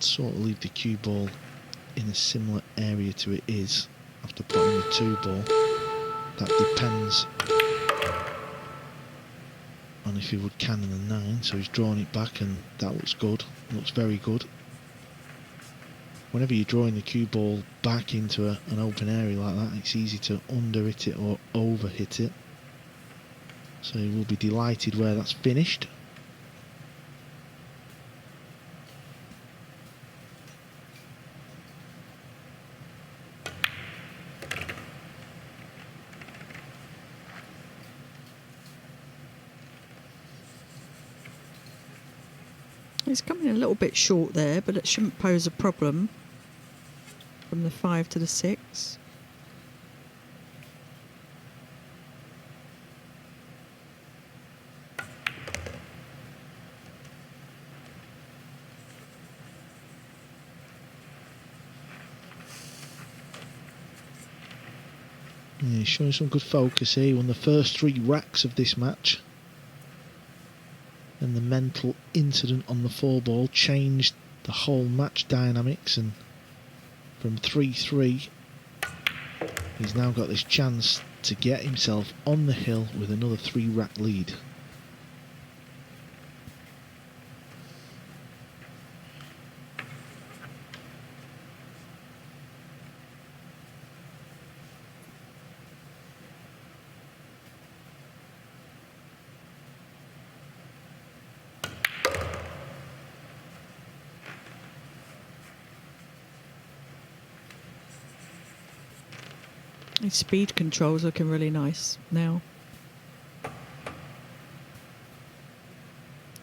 sort of leave the cue ball in a similar area to it is after putting the 2 ball. That depends on if he would cannon the 9, so he's drawing it back and that looks good, looks very good. Whenever you're drawing the cue ball back into an open area like that, it's easy to under hit it or over hit it. So he will be delighted where that's finished. It's coming a little bit short there, but it shouldn't pose a problem. From the 5 to the 6. Yeah, he's showing some good focus here. He won the first 3 racks of this match. And the mental incident on the 4 ball changed the whole match dynamics, and from 3-3 he's now got this chance to get himself on the hill with another 3 rack lead. His speed control's looking really nice now.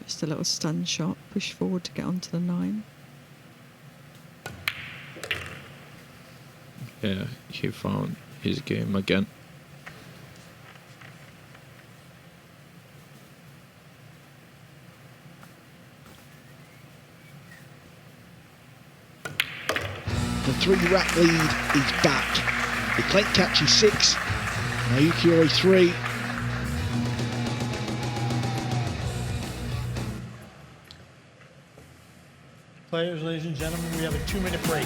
Just a little stun shot, push forward to get onto the 9. Yeah, he found his game again. The 3 rack lead is back. Eklent Kaçi 6, Naoyuki Oi 3. Players, ladies and gentlemen, we have a 2-minute break.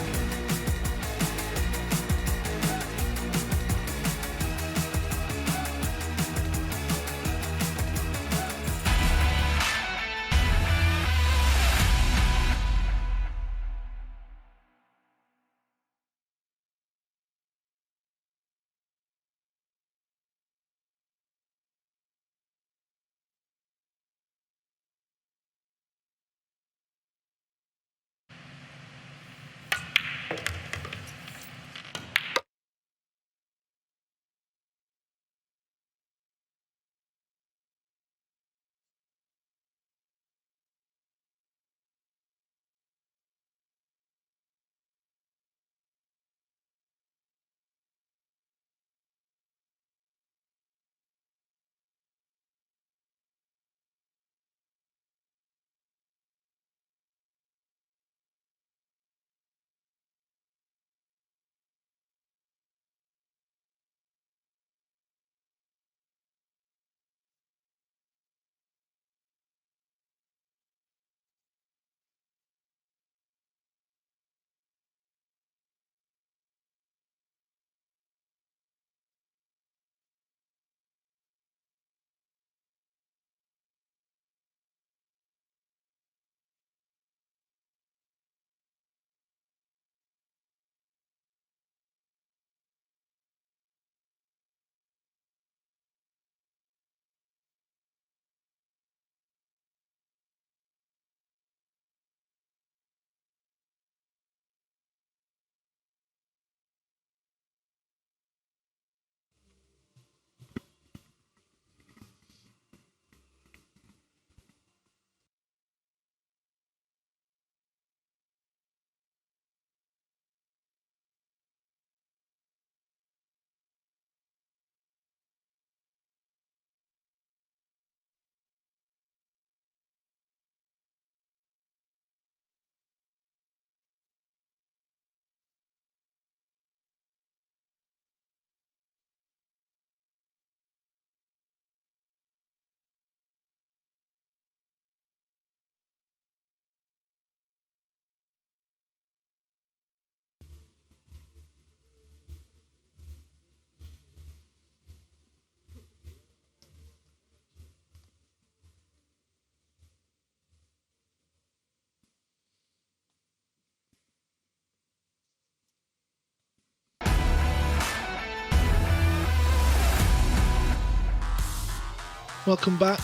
Welcome back.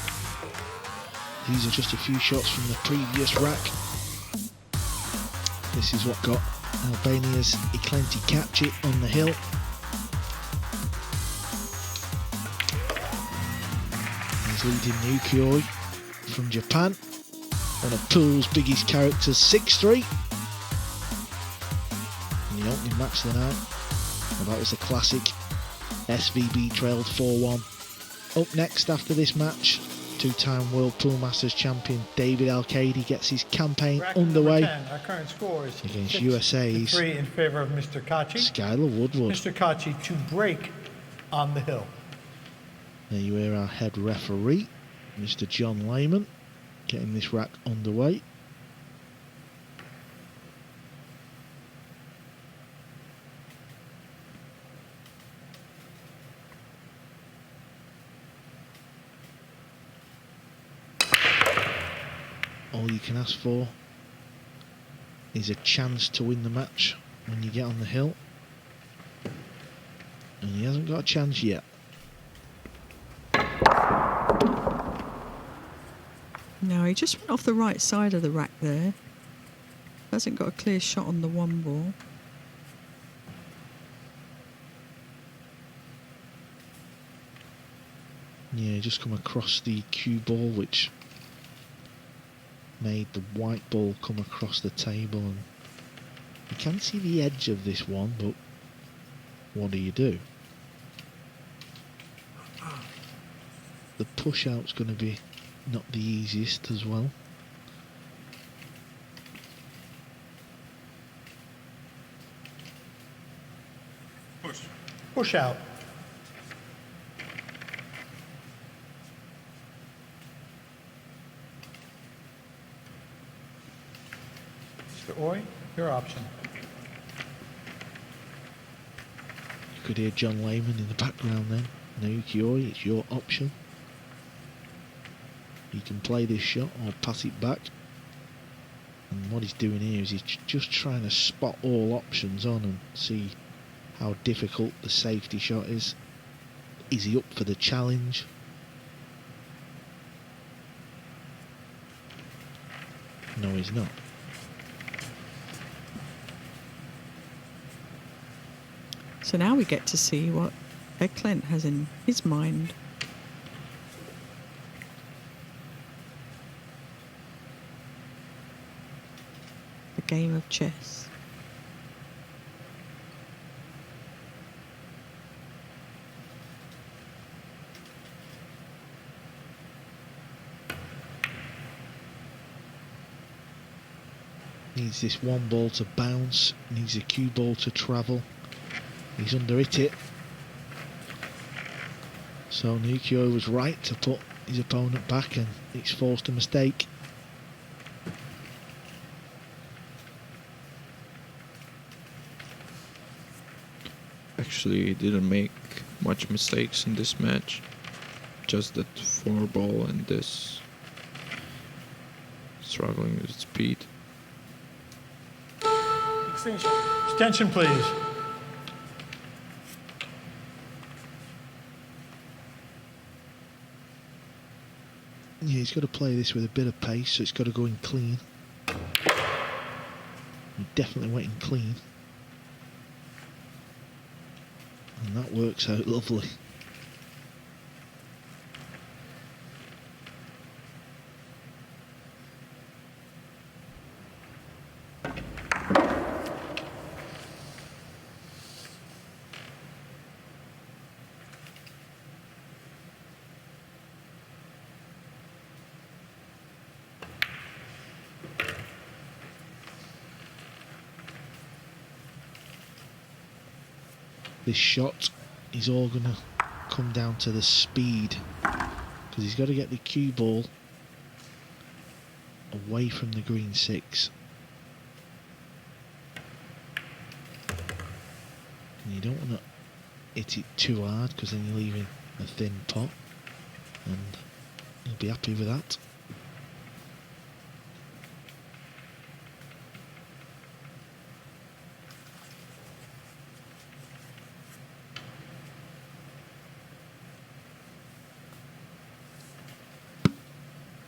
These are just a few shots from the previous rack. This is what got Albania's Eklent Kaçi on the hill. He's leading Naoyuki Oi from Japan. One of Pool's biggest characters, 6-3. In the opening match of the night. Well, that was a classic. SVB trailed 4-1. Up next after this match, two-time World Pool Masters champion David Al-Kaidi gets his campaign Rack underway number 10, our current score is against 6 USA's to 3 in favor of Mr. Kaçi. Skylar Woodward. Mr. Kaçi to break on the hill. There you hear our head referee, Mr. John Lehman, getting this rack underway. All you can ask for is a chance to win the match when you get on the hill. And he hasn't got a chance yet. No, he just went off the right side of the rack there. Hasn't got a clear shot on the one ball. Yeah, just come across the cue ball, which made the white ball come across the table, and you can see the edge of this one, but what do you do? The push out's going to be not the easiest as well. Push out. Mr. Oi, your option. You could hear John Lehman in the background then. Naoyuki Oi, it's your option. You can play this shot or pass it back. And what he's doing here is he's just trying to spot all options on and see how difficult the safety shot is. Is he up for the challenge? No, he's not. So now we get to see what Eklent has in his mind. The game of chess. Needs this one ball to bounce, needs a cue ball to travel. He's under it. So Naoyuki Oi was right to put his opponent back, and it's forced a mistake. Actually, he didn't make much mistakes in this match. Just that 4 ball and this struggling with speed. Extension, please. Yeah, he's got to play this with a bit of pace, so it's got to go in clean. He definitely went in clean. And that works out lovely. This shot is all going to come down to the speed, because he's got to get the cue ball away from the green 6. And you don't want to hit it too hard, because then you're leaving a thin pot, and you'll be happy with that.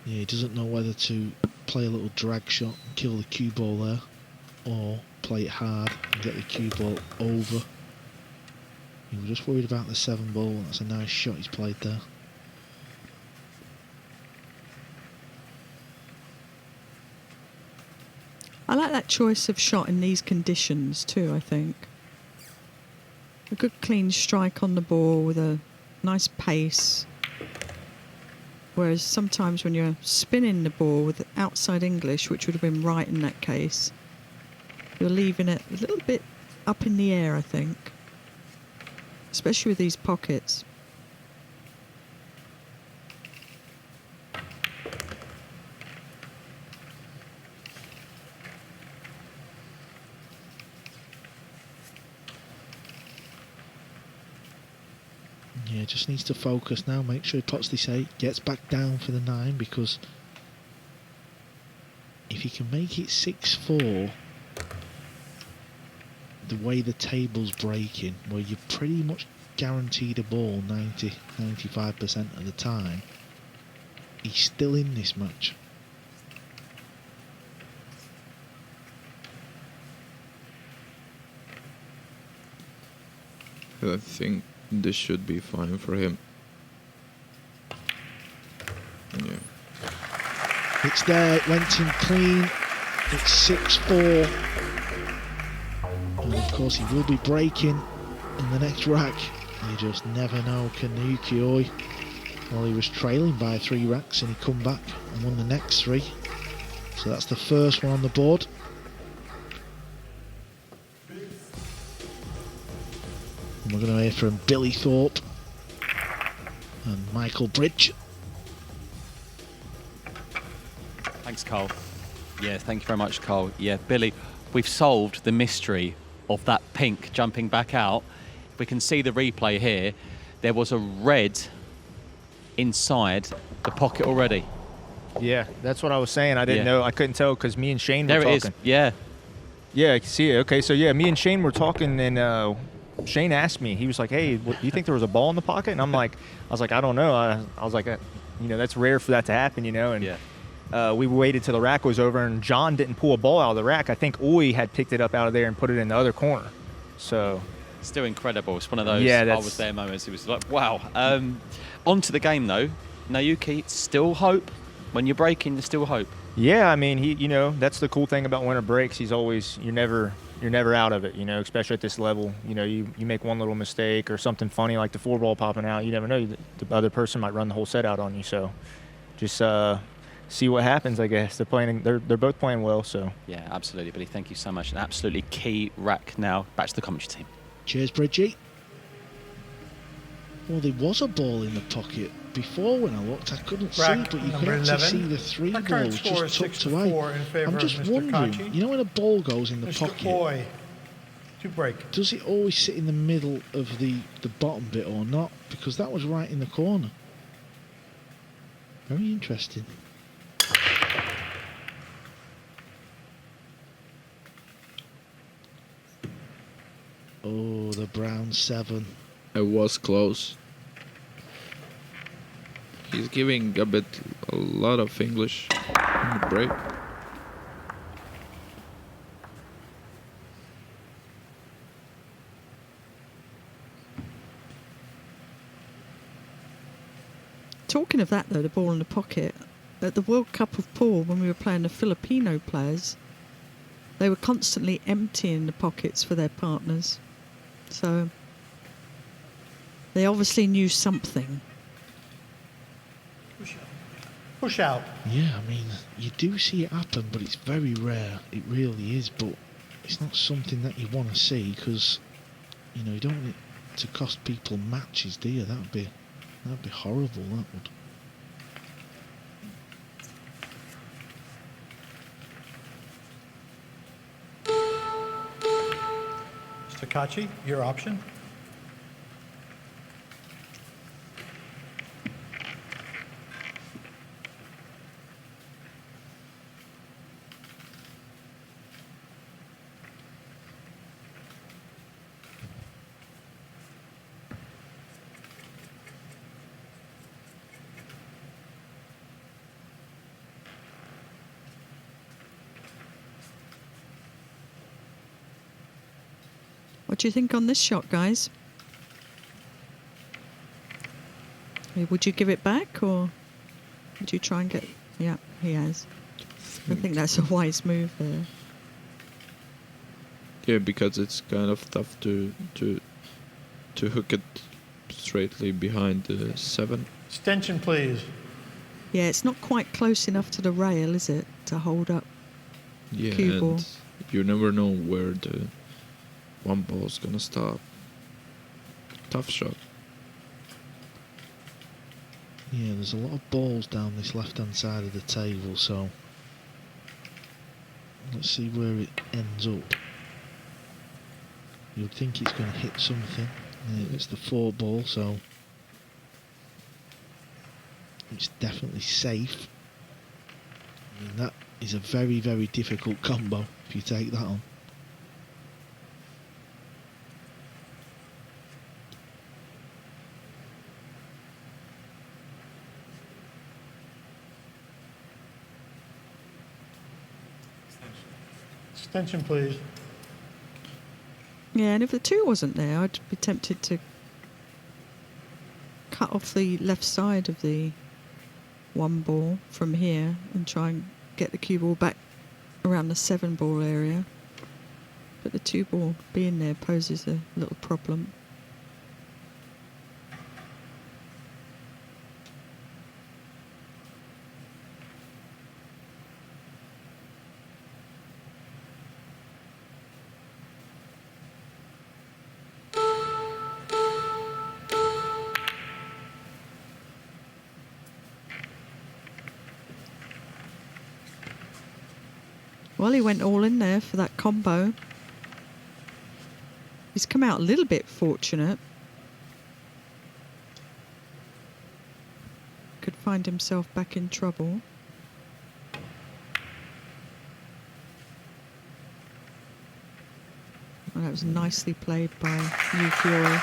Yeah, he doesn't know whether to play a little drag shot and kill the cue ball there, or play it hard and get the cue ball over. He was just worried about the 7 ball. That's a nice shot he's played there. I like that choice of shot in these conditions too, I think. A good clean strike on the ball with a nice pace. Whereas sometimes when you're spinning the ball with outside English, which would have been right in that case, you're leaving it a little bit up in the air, I think. Especially with these pockets. Yeah, just needs to focus now, make sure he pots this 8, gets back down for the 9, because if he can make it 6-4, the way the table's breaking, where you're pretty much guaranteed a ball 90-95% of the time, he's still in this match. I think this should be fine for him. Yeah. It's there, it went in clean, it's 6-4. And of course he will be breaking in the next rack. You just never know. Can Naoyuki Oi, well, he was trailing by 3 racks and he come back and won the next 3. So that's the first one on the board. And we're going to hear from Billy Thorpe and Michael Bridge. Thanks, Cole. Yeah, thank you very much, Cole. Yeah, Billy, we've solved the mystery of that pink jumping back out. We can see the replay here. There was a red inside the pocket already. Yeah, that's what I was saying. I didn't know. I couldn't tell because me and Shane were There talking. it is. Yeah. Yeah, I can see it. Okay, so yeah, me and Shane were talking, and Shane asked me. He was like, "Hey, do you think there was a ball in the pocket?" And I was like, "I don't know." I was like, that's rare for that to happen, And Yeah. we waited till the rack was over, and John didn't pull a ball out of the rack. I think Oi had picked it up out of there and put it in the other corner. So Still incredible. It's one of those Yeah, I was there moments. It was like, wow. On to the game, though. Naoyuki, still hope. When you're breaking, there's still hope. yeah, I mean, he, that's the cool thing about winter breaks. He's always you're never out of it, especially at this level. You make one little mistake or something funny like the 4 ball popping out. You never know, the other person might run the whole set out on you. So just see what happens, I guess. They're both playing well. So Yeah, absolutely, Billy. Thank you so much. An absolutely key rack now. Back to the commentary team. Cheers, Bridgie. Well, there was a ball in the pocket. Before, when I looked, I couldn't see, Rack but you number could actually 11. see the 3 Our ball current was score just is tucked away. 6-4 in favor I'm just of Mr. wondering, Kaçi. when a ball goes in the Mr. pocket, Oi, to break. does it always sit in the middle of the bottom bit or not? Because that was right in the corner. Very interesting. Oh, the brown 7. It was close. He's giving a lot of English in the break. Talking of that, though, the ball in the pocket, at the World Cup of Pool, when we were playing the Filipino players, they were constantly emptying the pockets for their partners. So they obviously knew something. Push out. Yeah, I mean, you do see it happen, but it's very rare. It really is, but it's not something that you want to see because, you don't want it to cost people matches, do you? That'd be horrible, that would. Mr. Kaçi, your option. What do you think on this shot, guys? Would you give it back, or would you try and get... Yeah, he has. I think that's a wise move there. Yeah, because it's kind of tough to hook it straightly behind the 7. Extension, please. Yeah, it's not quite close enough to the rail, is it, to hold up Yeah, cue ball? and you never know where the 1 ball's gonna stop. Tough shot. Yeah, there's a lot of balls down this left-hand side of the table, so let's see where it ends up. You'd think it's going to hit something. Yeah, it's the 4 ball, so it's definitely safe. I mean, that is a very, very difficult combo if you take that on. Extension, please. Yeah, and if the 2 wasn't there, I'd be tempted to cut off the left side of the 1 ball from here and try and get the cue ball back around the 7 ball area. But the 2 ball being there poses a little problem. Well, he went all in there for that combo. He's come out a little bit fortunate. Could find himself back in trouble. Well, that was nicely played by Naoyuki Oi.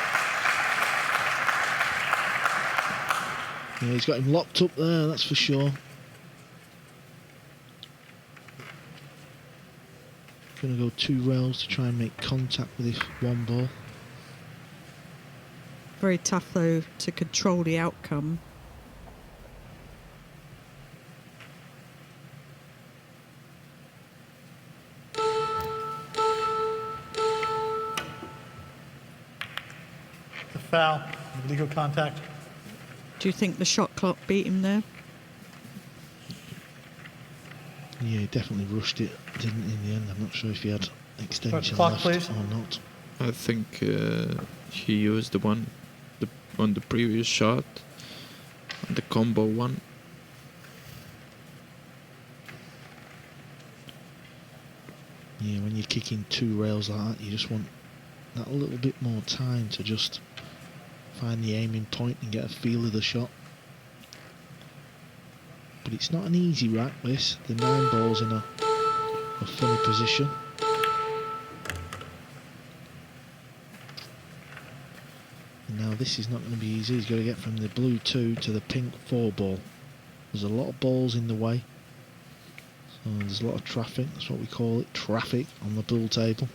Yeah, he's got him locked up there, that's for sure. Going to go 2 rails to try and make contact with this 1 ball. Very tough, though, to control the outcome. The foul. Legal contact. Do you think the shot clock beat him there? Yeah, he definitely rushed it, didn't he, in the end? I'm not sure if he had extension Clock, left please. or not. I think he used the one on the previous shot, the combo one. Yeah, when you're kicking 2 rails like that, you just want that little bit more time to just find the aiming point and get a feel of the shot. But it's not an easy rack, this. The 9 ball's in a funny position. And now this is not going to be easy. He's got to get from the blue 2 to the pink 4 ball. There's a lot of balls in the way. So there's a lot of traffic. That's what we call it, traffic on the pool table.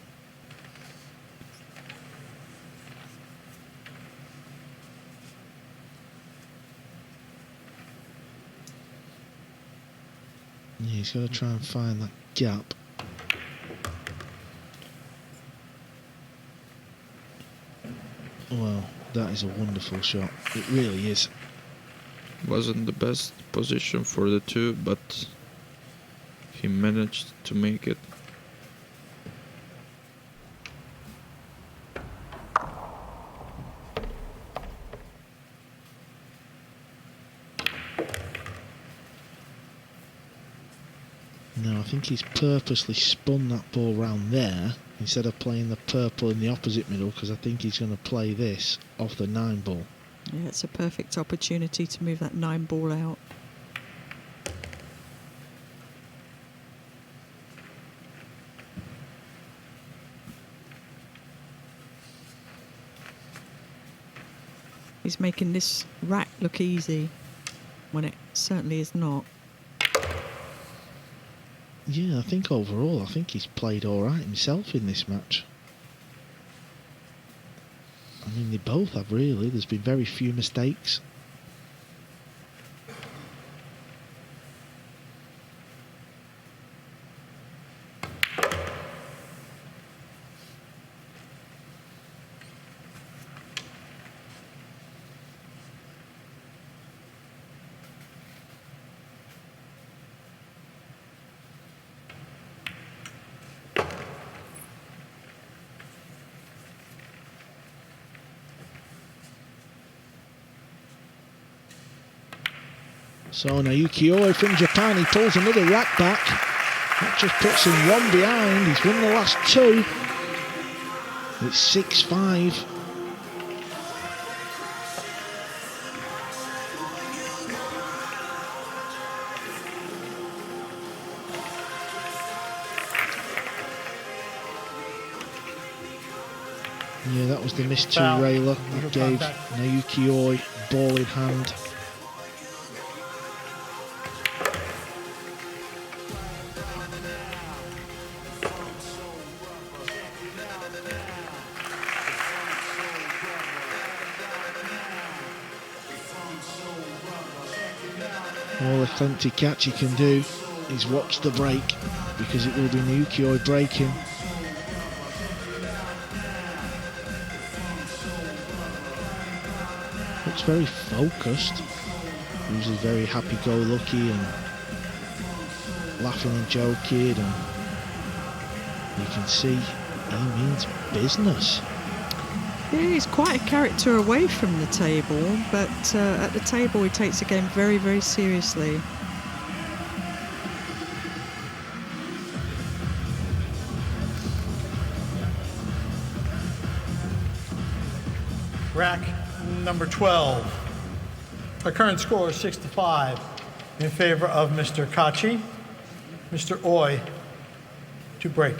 Yeah, he's got to try and find that gap. Well, that is a wonderful shot. It really is. Wasn't the best position for the 2, but he managed to make it. No, I think he's purposely spun that ball round there instead of playing the purple in the opposite middle, because I think he's going to play this off the 9 ball. Yeah, it's a perfect opportunity to move that 9 ball out. He's making this rack look easy when it certainly is not. Yeah, I think overall, I think he's played all right himself in this match. I mean, they both have, really. There's been very few mistakes. So Naoyuki Oi from Japan, he pulls another rack back. That just puts him one behind. He's won the last two. It's 6-5. Yeah, that was the missed two Foul. railer. Legal That gave contact. Naoyuki Oi ball in hand. All Eklent Kaçi can do is watch the break, because it will be Naoyuki Oi breaking. Looks very focused, usually very happy-go-lucky and laughing and joking, and you can see he means business. Yeah, he's quite a character away from the table, but at the table he takes the game very, very seriously. Rack number 12. Our current score is 6-5 in favor of Mr. Kaçi. Mr. Oi to break.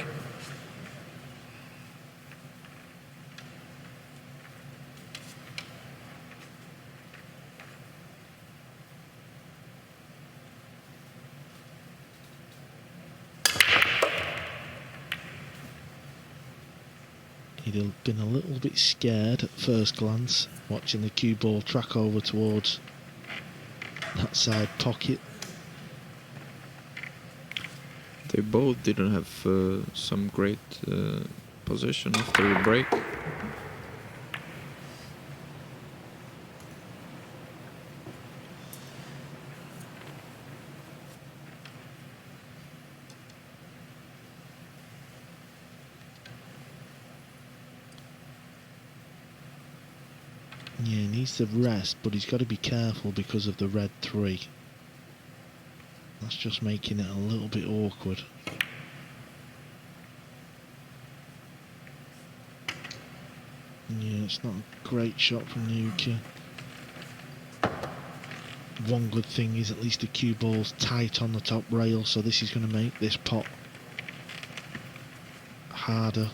He'd have been a little bit scared at first glance, watching the cue ball track over towards that side pocket. They both didn't have some great position after the break. Yeah, he needs to rest, but he's got to be careful because of the red 3. That's just making it a little bit awkward. Yeah, it's not a great shot from Naoyuki. One good thing is at least the cue ball's tight on the top rail, so this is going to make this pot harder.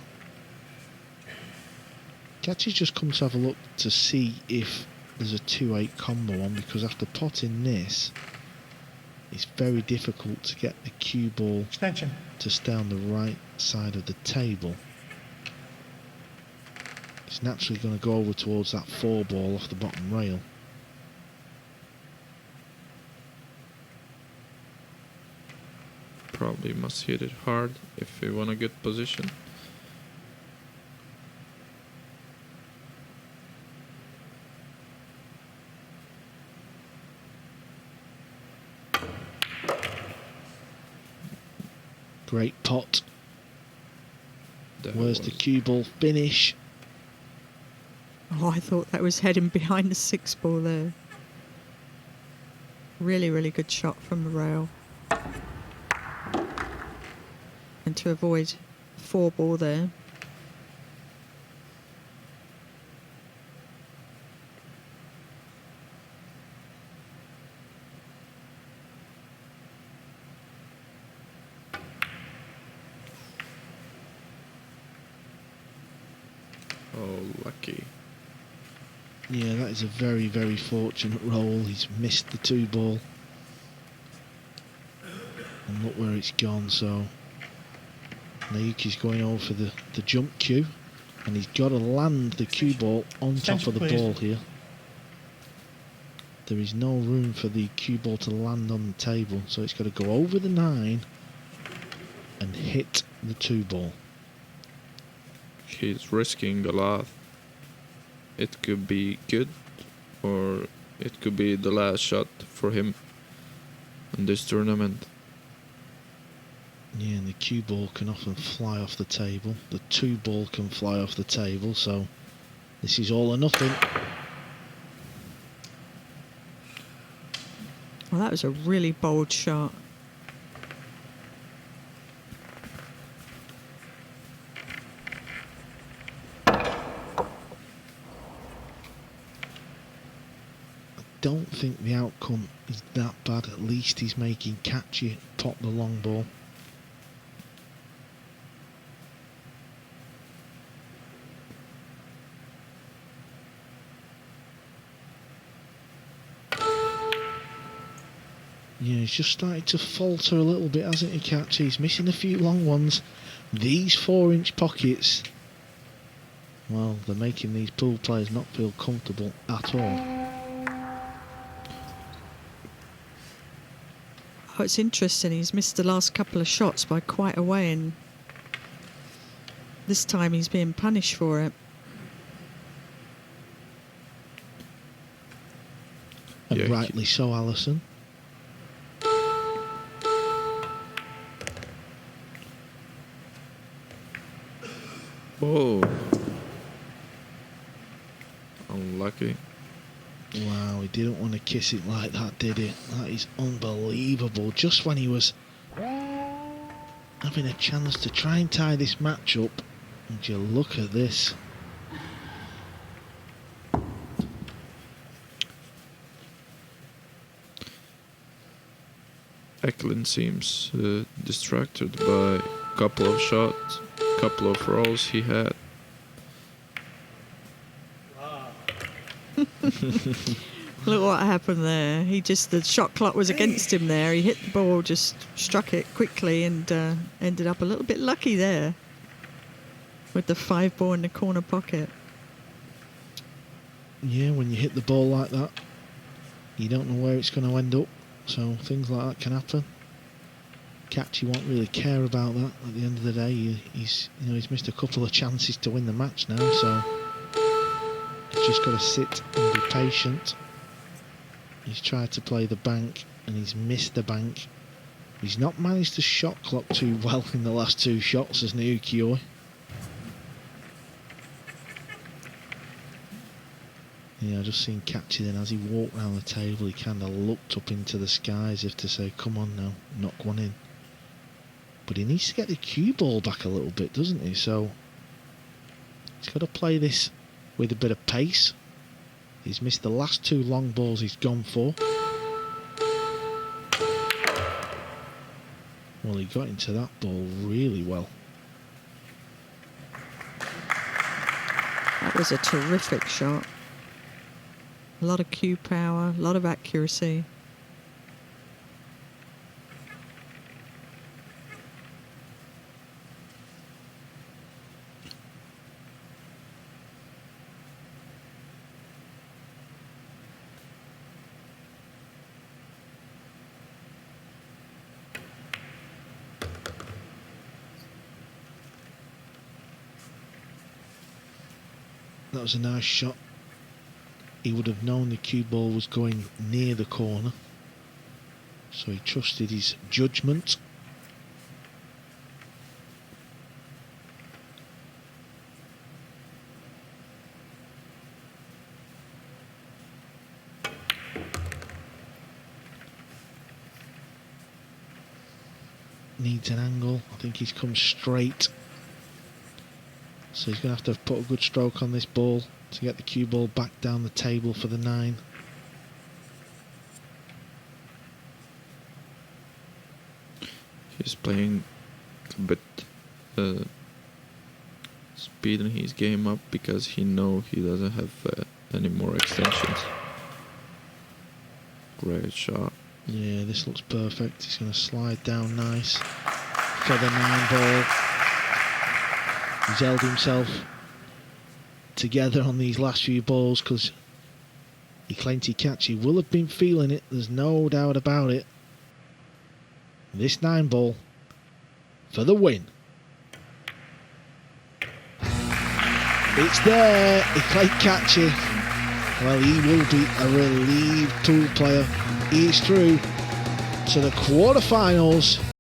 Kaçi's just come to have a look to see if there's a 2-8 combo on, because after potting this, it's very difficult to get the cue ball Extension. to stay on the right side of the table. It's naturally going to go over towards that 4 ball off the bottom rail. Probably must hit it hard if you want a good position. Great pot. That Where's the was- cue ball finish? Oh, I thought that was heading behind the 6 ball there. Really, really good shot from the rail. And to avoid 4 ball there. Oh, lucky. Yeah, that is a very, very fortunate roll. He's missed the 2 ball. And look where it's gone, so Naoyuki's going over for the jump cue. And he's got to land the cue ball on top of the Attention, ball please. here. There is no room for the cue ball to land on the table, so it's got to go over the 9 and hit the 2 ball. He's risking a lot. It could be good, or it could be the last shot for him in this tournament. Yeah, and the cue ball can often fly off the table. The 2 ball can fly off the table, so this is all or nothing. Well, that was a really bold shot. Don't think the outcome is that bad. At least he's making Kaçi pop the long ball. Yeah, he's just started to falter a little bit, hasn't he, Kaçi? He's missing a few long ones. These 4-inch pockets, well, they're making these pool players not feel comfortable at all. Oh, it's interesting. He's missed the last couple of shots by quite a way, and this time he's being punished for it. And Yeah, rightly so, Alison. Oh, unlucky. Wow, he didn't want to kiss it like that, did he? That is unbelievable. Just when he was having a chance to try and tie this match up, and you look at this. Eklent seems distracted by a couple of shots, couple of rolls he had. Look what happened there. The shot clock was against him there. He hit the ball, just struck it quickly, and ended up a little bit lucky there with the 5 ball in the corner pocket. Yeah, when you hit the ball like that, you don't know where it's going to end up, so things like that can happen. Kaçi won't really care about that at the end of the day. He's missed a couple of chances to win the match now, so he's just got to sit and be patient. He's tried to play the bank and he's missed the bank. He's not managed to shot clock too well in the last 2 shots as Naoyuki Oi. Yeah, I just seen Kaçi then as he walked round the table, he kind of looked up into the sky as if to say, come on now, knock one in. But he needs to get the cue ball back a little bit, doesn't he? So he's got to play this with a bit of pace. He's missed the last 2 long balls he's gone for. Well, he got into that ball really well. That was a terrific shot. A lot of cue power, a lot of accuracy. That was a nice shot. He would have known the cue ball was going near the corner, so he trusted his judgment. Needs an angle. I think he's come straight. So he's going to have put a good stroke on this ball to get the cue ball back down the table for the 9. He's playing a bit speeding his game up because he knows he doesn't have any more extensions. Great shot. Yeah, this looks perfect. He's going to slide down nice for the 9 ball. He's held himself together on these last few balls, because Eklent Kaçi will have been feeling it, there's no doubt about it. This 9 ball for the win. It's there, Eklent Kaçi. Well, he will be a relieved pool player. He is through to the quarterfinals.